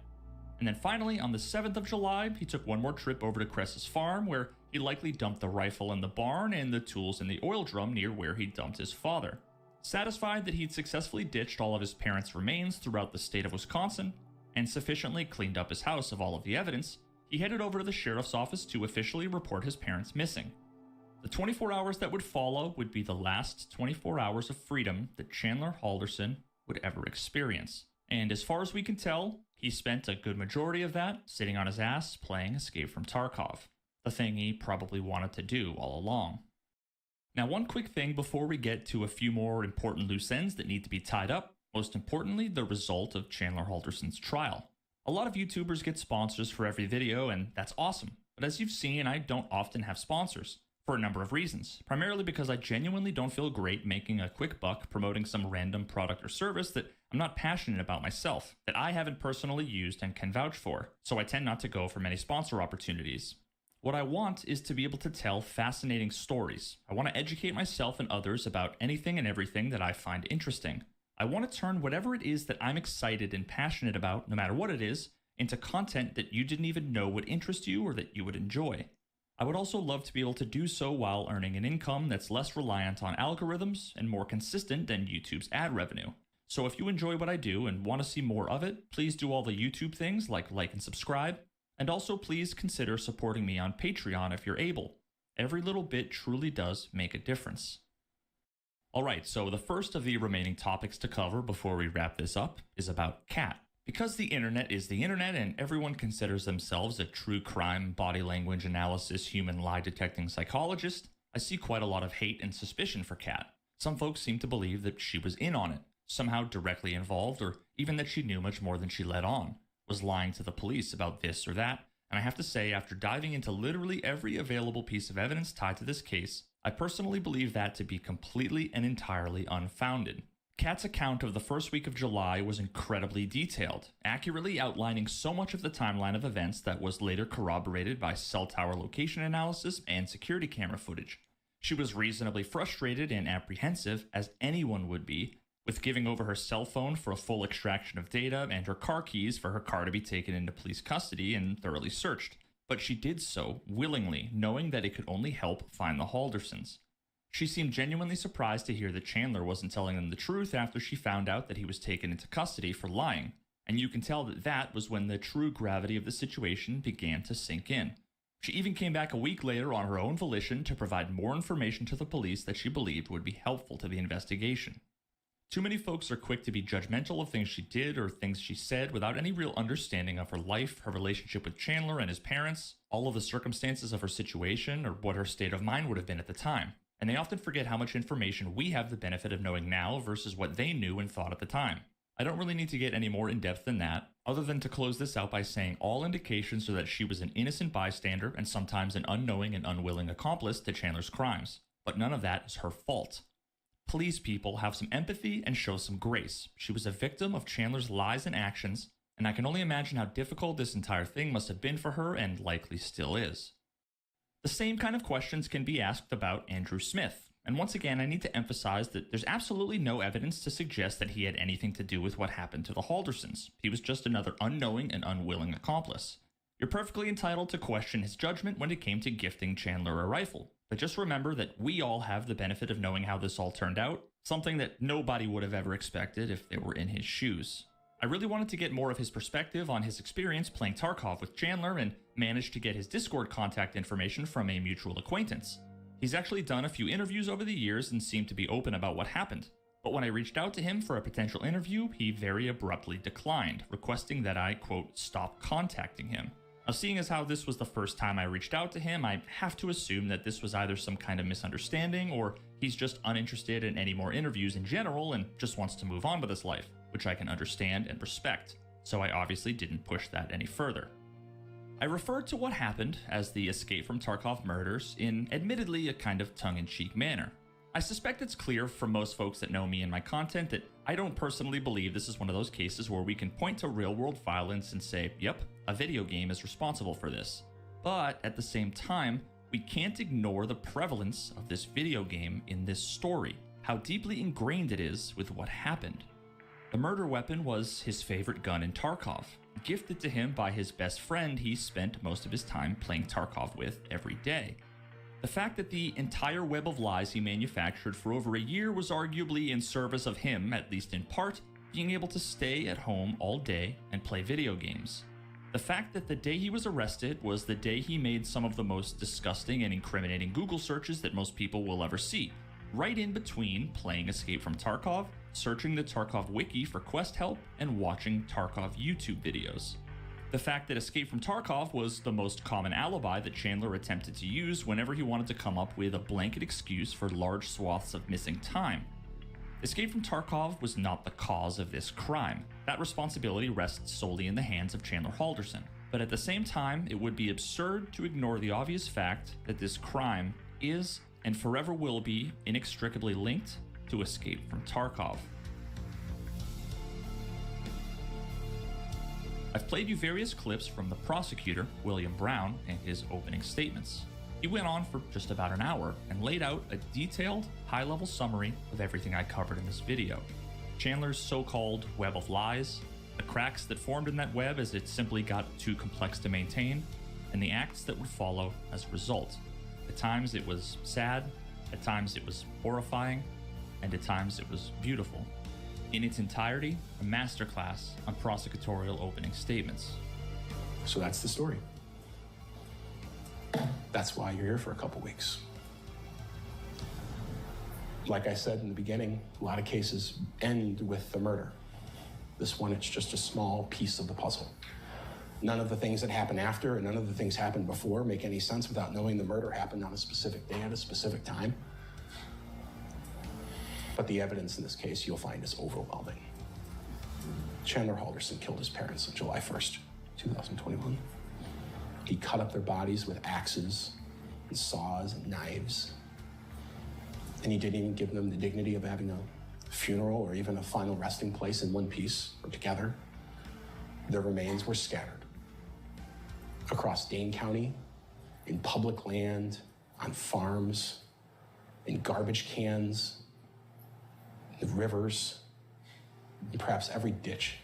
And then finally, on the 7th of July, he took one more trip over to Cress's farm, where he likely dumped the rifle in the barn and the tools in the oil drum near where he dumped his father. Satisfied that he'd successfully ditched all of his parents' remains throughout the state of Wisconsin, and sufficiently cleaned up his house of all of the evidence, he headed over to the sheriff's office to officially report his parents missing. The 24 hours that would follow would be the last 24 hours of freedom that Chandler Halderson would ever experience. And as far as we can tell, he spent a good majority of that sitting on his ass playing Escape from Tarkov, the thing he probably wanted to do all along. Now, one quick thing before we get to a few more important loose ends that need to be tied up, most importantly, the result of Chandler Halderson's trial. A lot of YouTubers get sponsors for every video, and that's awesome. But as you've seen, I don't often have sponsors, for a number of reasons. Primarily because I genuinely don't feel great making a quick buck promoting some random product or service that I'm not passionate about myself, that I haven't personally used and can vouch for, so I tend not to go for many sponsor opportunities. What I want is to be able to tell fascinating stories. I want to educate myself and others about anything and everything that I find interesting. I want to turn whatever it is that I'm excited and passionate about, no matter what it is, into content that you didn't even know would interest you or that you would enjoy. I would also love to be able to do so while earning an income that's less reliant on algorithms and more consistent than YouTube's ad revenue. So if you enjoy what I do and want to see more of it, please do all the YouTube things like and subscribe, and also please consider supporting me on Patreon if you're able. Every little bit truly does make a difference. Alright, so the first of the remaining topics to cover before we wrap this up is about Kat. Because the internet is the internet and everyone considers themselves a true crime, body language analysis, human lie detecting psychologist, I see quite a lot of hate and suspicion for Kat. Some folks seem to believe that she was in on it, somehow directly involved, or even that she knew much more than she let on, was lying to the police about this or that, and I have to say, after diving into literally every available piece of evidence tied to this case, I personally believe that to be completely and entirely unfounded. Kat's account of the first week of July was incredibly detailed, accurately outlining so much of the timeline of events that was later corroborated by cell tower location analysis and security camera footage. She was reasonably frustrated and apprehensive, as anyone would be, with giving over her cell phone for a full extraction of data and her car keys for her car to be taken into police custody and thoroughly searched. But she did so willingly, knowing that it could only help find the Haldersons. She seemed genuinely surprised to hear that Chandler wasn't telling them the truth after she found out that he was taken into custody for lying, and you can tell that that was when the true gravity of the situation began to sink in. She even came back a week later on her own volition to provide more information to the police that she believed would be helpful to the investigation. Too many folks are quick to be judgmental of things she did or things she said without any real understanding of her life, her relationship with Chandler and his parents, all of the circumstances of her situation, or what her state of mind would have been at the time. And they often forget how much information we have the benefit of knowing now versus what they knew and thought at the time. I don't really need to get any more in-depth than that, other than to close this out by saying all indications are that she was an innocent bystander and sometimes an unknowing and unwilling accomplice to Chandler's crimes. But none of that is her fault. Please, people, have some empathy and show some grace. She was a victim of Chandler's lies and actions, and I can only imagine how difficult this entire thing must have been for her and likely still is. The same kind of questions can be asked about Andrew Smith, and once again I need to emphasize that there's absolutely no evidence to suggest that he had anything to do with what happened to the Haldersons. He was just another unknowing and unwilling accomplice. You're perfectly entitled to question his judgment when it came to gifting Chandler a rifle, but just remember that we all have the benefit of knowing how this all turned out, something that nobody would have ever expected if they were in his shoes. I really wanted to get more of his perspective on his experience playing Tarkov with Chandler and managed to get his Discord contact information from a mutual acquaintance. He's actually done a few interviews over the years and seemed to be open about what happened, but when I reached out to him for a potential interview, he very abruptly declined, requesting that I, quote, stop contacting him. Now, seeing as how this was the first time I reached out to him, I have to assume that this was either some kind of misunderstanding or he's just uninterested in any more interviews in general and just wants to move on with his life, which I can understand and respect, so I obviously didn't push that any further. I referred to what happened as the Escape from Tarkov murders in admittedly a kind of tongue-in-cheek manner. I suspect it's clear from most folks that know me and my content that I don't personally believe this is one of those cases where we can point to real-world violence and say, yep, a video game is responsible for this. But at the same time, we can't ignore the prevalence of this video game in this story, how deeply ingrained it is with what happened. The murder weapon was his favorite gun in Tarkov, gifted to him by his best friend he spent most of his time playing Tarkov with every day. The fact that the entire web of lies he manufactured for over a year was arguably in service of him, at least in part, being able to stay at home all day and play video games. The fact that the day he was arrested was the day he made some of the most disgusting and incriminating Google searches that most people will ever see, right in between playing Escape from Tarkov, searching the Tarkov wiki for quest help, and watching Tarkov YouTube videos. The fact that Escape from Tarkov was the most common alibi that Chandler attempted to use whenever he wanted to come up with a blanket excuse for large swaths of missing time. Escape from Tarkov was not the cause of this crime. That responsibility rests solely in the hands of Chandler Halderson. But at the same time, it would be absurd to ignore the obvious fact that this crime is and forever will be inextricably linked to Escape from Tarkov. I've played you various clips from the prosecutor, William Brown, and his opening statements. He went on for just about an hour and laid out a detailed, high-level summary of everything I covered in this video. Chandler's so-called web of lies, the cracks that formed in that web as it simply got too complex to maintain, and the acts that would follow as a result. At times it was sad, at times it was horrifying, and at times it was beautiful. In its entirety, a masterclass on prosecutorial opening statements. So that's the story. That's why you're here for a couple weeks. Like I said in the beginning, a lot of cases end with the murder. This one, it's just a small piece of the puzzle. None of the things that happen after and none of the things happened before make any sense without knowing the murder happened on a specific day at a specific time. But the evidence in this case you'll find is overwhelming. Chandler Halderson killed his parents on July 1st, 2021. He cut up their bodies with axes and saws and knives. And he didn't even give them the dignity of having a funeral or even a final resting place in one piece or together. Their remains were scattered across Dane County, in public land, on farms, in garbage cans, in rivers, and perhaps every ditch.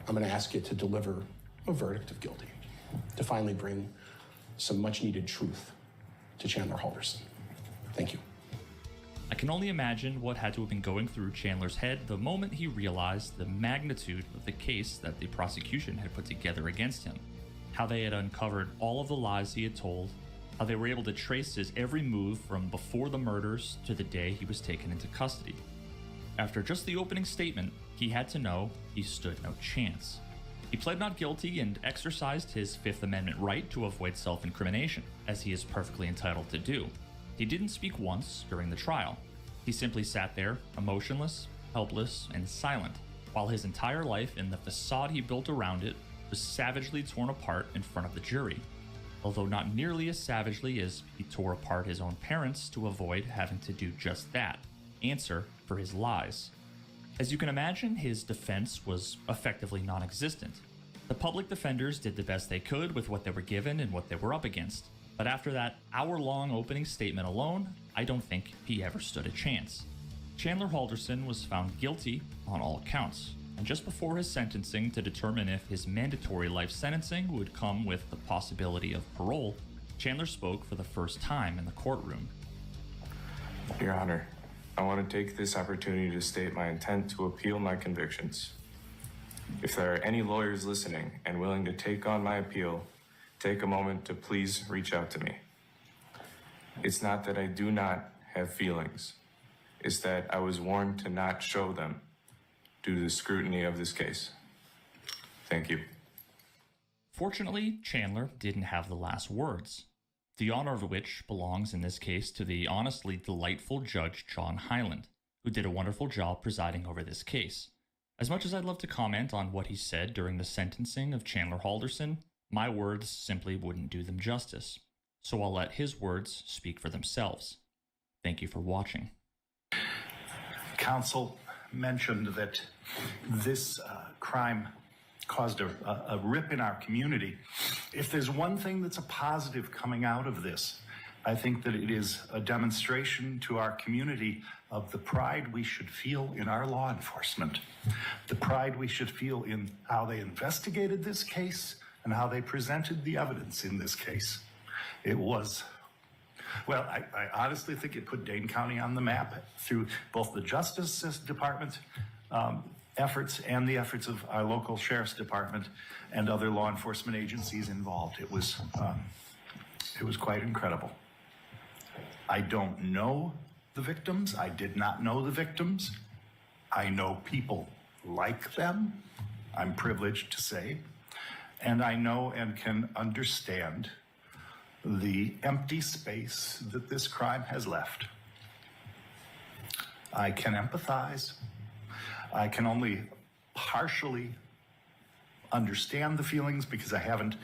I'm going to ask you to deliver a verdict of guilty, to finally bring some much needed truth to Chandler Halderson. Thank you. I can only imagine what had to have been going through Chandler's head the moment he realized the magnitude of the case that the prosecution had put together against him. How they had uncovered all of the lies he had told, how they were able to trace his every move from before the murders to the day he was taken into custody. After just the opening statement, he had to know he stood no chance. He pled not guilty and exercised his Fifth Amendment right to avoid self-incrimination, as he is perfectly entitled to do. He didn't speak once during the trial. He simply sat there, emotionless, helpless, and silent, while his entire life and the facade he built around it was savagely torn apart in front of the jury, although not nearly as savagely as he tore apart his own parents to avoid having to do just that, answer for his lies. As you can imagine, his defense was effectively non-existent. The public defenders did the best they could with what they were given and what they were up against. But after that hour-long opening statement alone, I don't think he ever stood a chance. Chandler Halderson was found guilty on all counts, and just before his sentencing to determine if his mandatory life sentencing would come with the possibility of parole, Chandler spoke for the first time in the courtroom. Your Honor, I want to take this opportunity to state my intent to appeal my convictions. If there are any lawyers listening and willing to take on my appeal, take a moment to please reach out to me. It's not that I do not have feelings. It's that I was warned to not show them due to the scrutiny of this case. Thank you. Fortunately, Chandler didn't have the last words, the honor of which belongs in this case to the honestly delightful Judge John Hyland, who did a wonderful job presiding over this case. As much as I'd love to comment on what he said during the sentencing of Chandler Halderson, my words simply wouldn't do them justice, so I'll let his words speak for themselves. Thank you for watching. Counsel mentioned that this crime caused a rip in our community. If there's one thing that's a positive coming out of this, I think that it is a demonstration to our community of the pride we should feel in our law enforcement, the pride we should feel in how they investigated this case and how they presented the evidence in this case. It was, well, I honestly think it put Dane County on the map through both the Justice Department efforts and the efforts of our local Sheriff's Department and other law enforcement agencies involved. It was quite incredible. I don't know the victims. I did not know the victims. I know people like them, I'm privileged to say, and I know and can understand the empty space that this crime has left. I can empathize. I can only partially understand the feelings because I haven't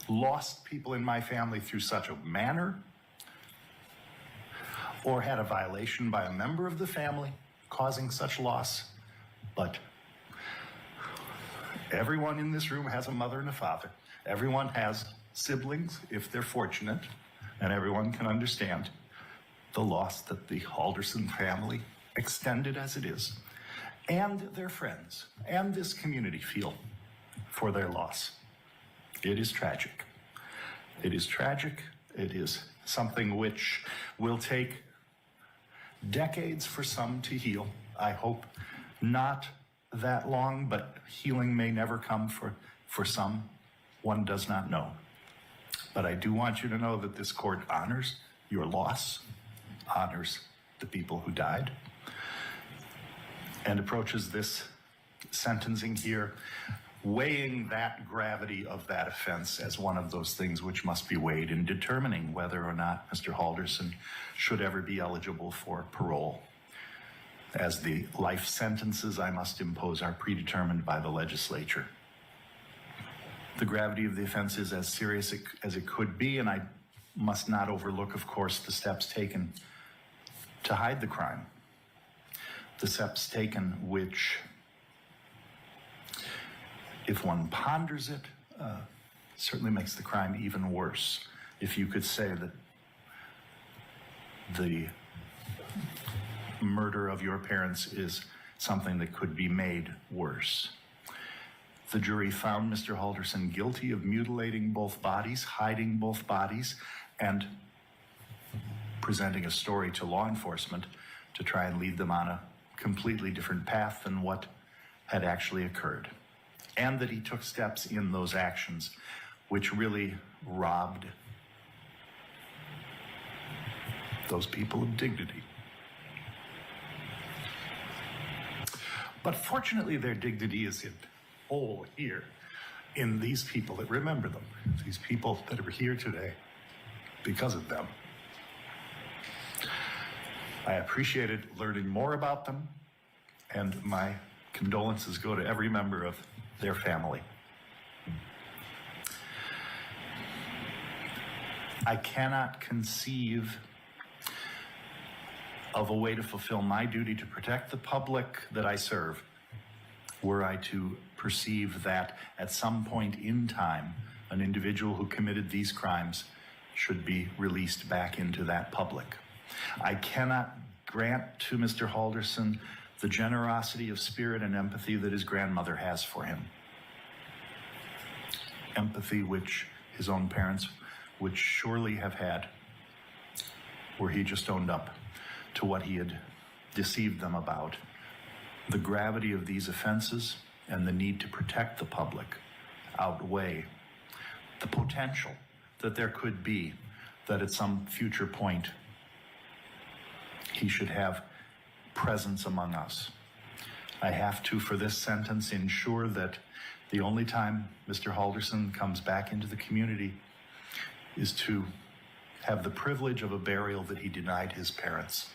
lost people in my family through such a manner or had a violation by a member of the family causing such loss. But everyone in this room has a mother and a father. Everyone has siblings, if they're fortunate, and everyone can understand the loss that the Halderson family, extended as it is, and their friends, and this community feel for their loss. It is tragic. It is tragic. It is something which will take decades for some to heal. I hope not that long, but healing may never come for some. One does not know. But I do want you to know that this court honors your loss, honors the people who died, and approaches this sentencing here, weighing that gravity of that offense as one of those things which must be weighed in determining whether or not Mr. Halderson should ever be eligible for parole, as the life sentences I must impose are predetermined by the legislature. The gravity of the offense is as serious as it could be, and I must not overlook, of course, the steps taken to hide the crime. The steps taken which, if one ponders it, certainly makes the crime even worse. If you could say that the murder of your parents is something that could be made worse. The jury found Mr. Halderson guilty of mutilating both bodies, hiding both bodies, and presenting a story to law enforcement to try and lead them on a completely different path than what had actually occurred. And that he took steps in those actions which really robbed those people of dignity. But fortunately, their dignity is in whole here in these people that remember them, these people that are here today because of them. I appreciated learning more about them, and my condolences go to every member of their family. I cannot conceive of a way to fulfill my duty to protect the public that I serve were I to perceive that at some point in time, an individual who committed these crimes should be released back into that public. I cannot grant to Mr. Halderson the generosity of spirit and empathy that his grandmother has for him. Empathy which his own parents would surely have had were he just owned up to what he had deceived them about. The gravity of these offenses and the need to protect the public outweigh the potential that there could be that at some future point he should have presence among us. I have to, for this sentence, ensure that the only time Mr. Halderson comes back into the community is to have the privilege of a burial that he denied his parents.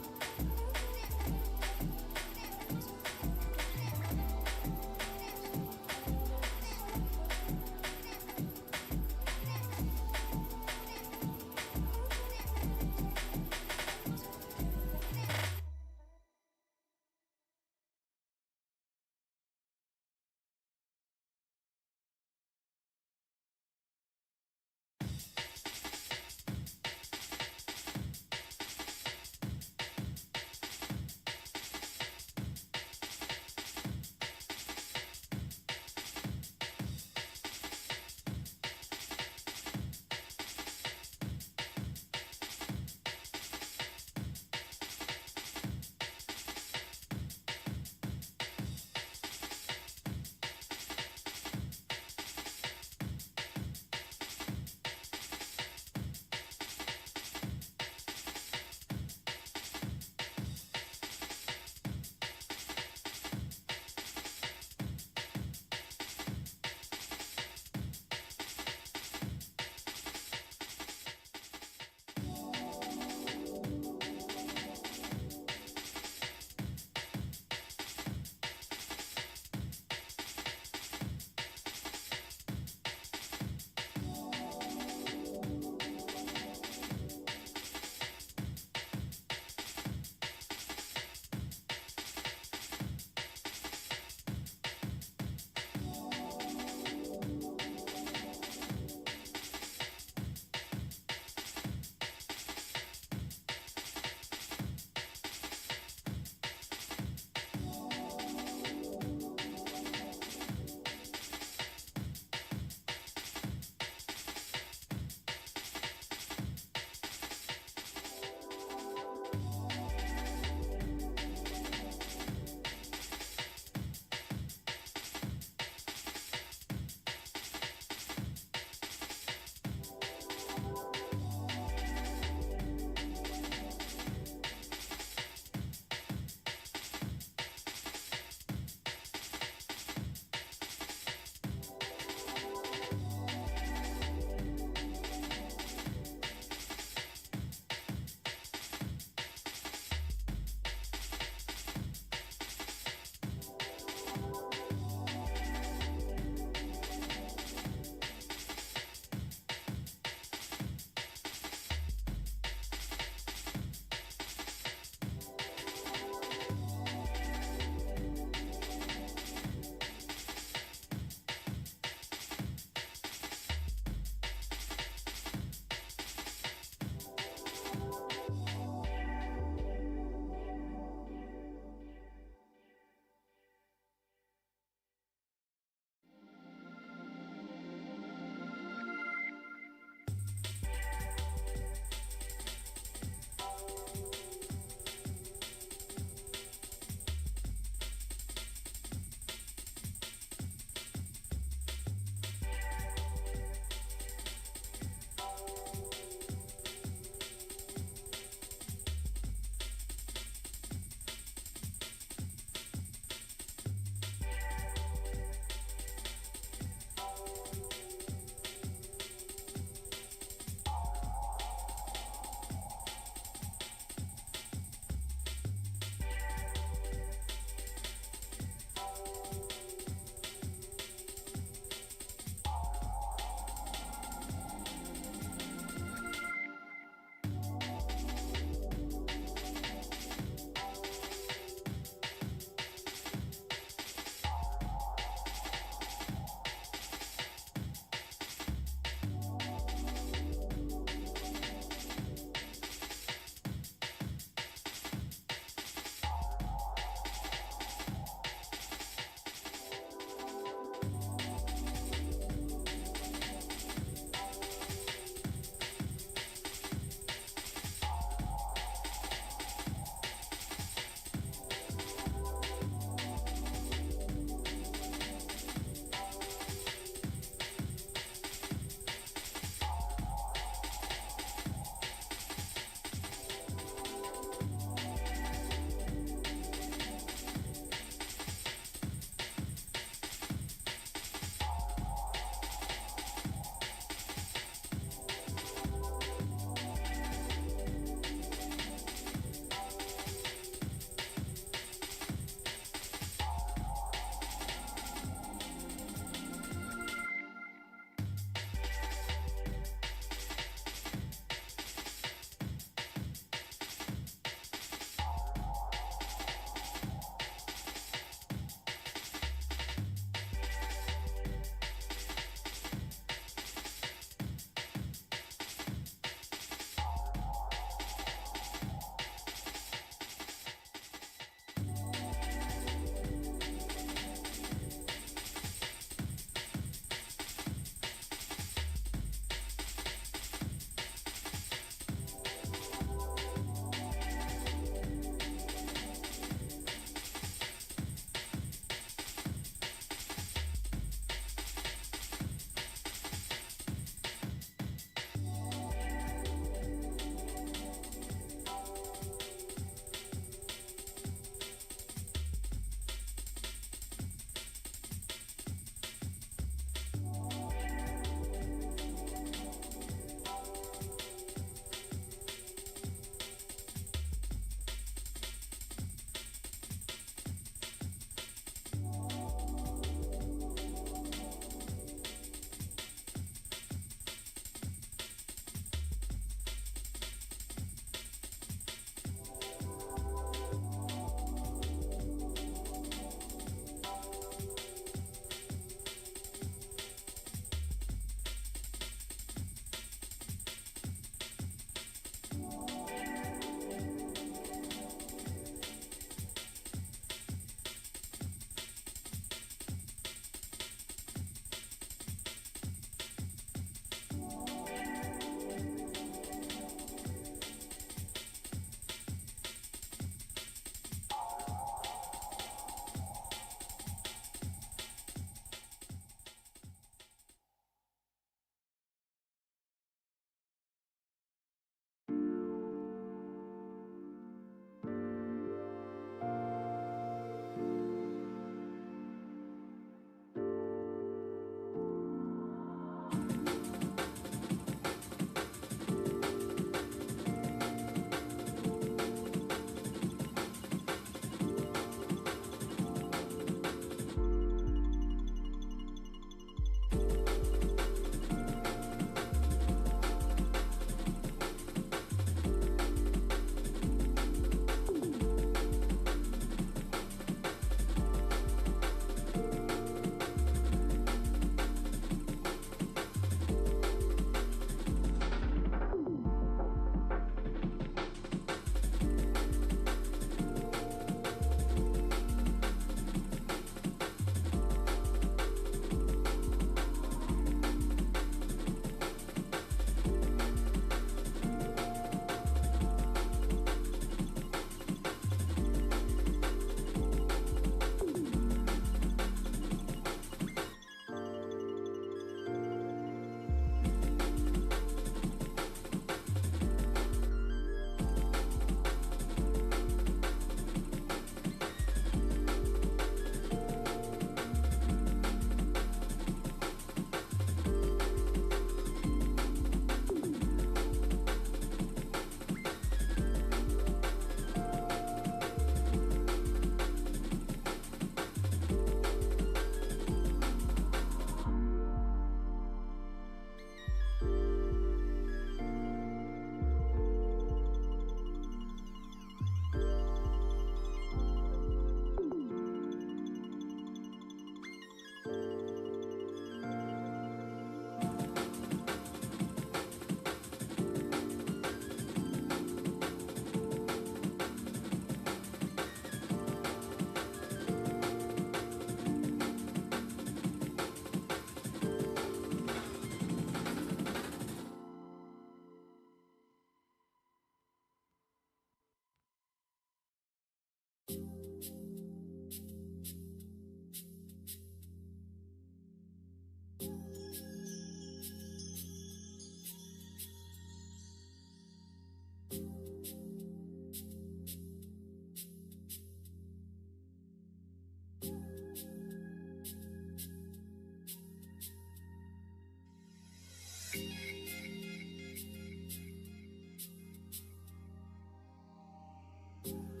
it.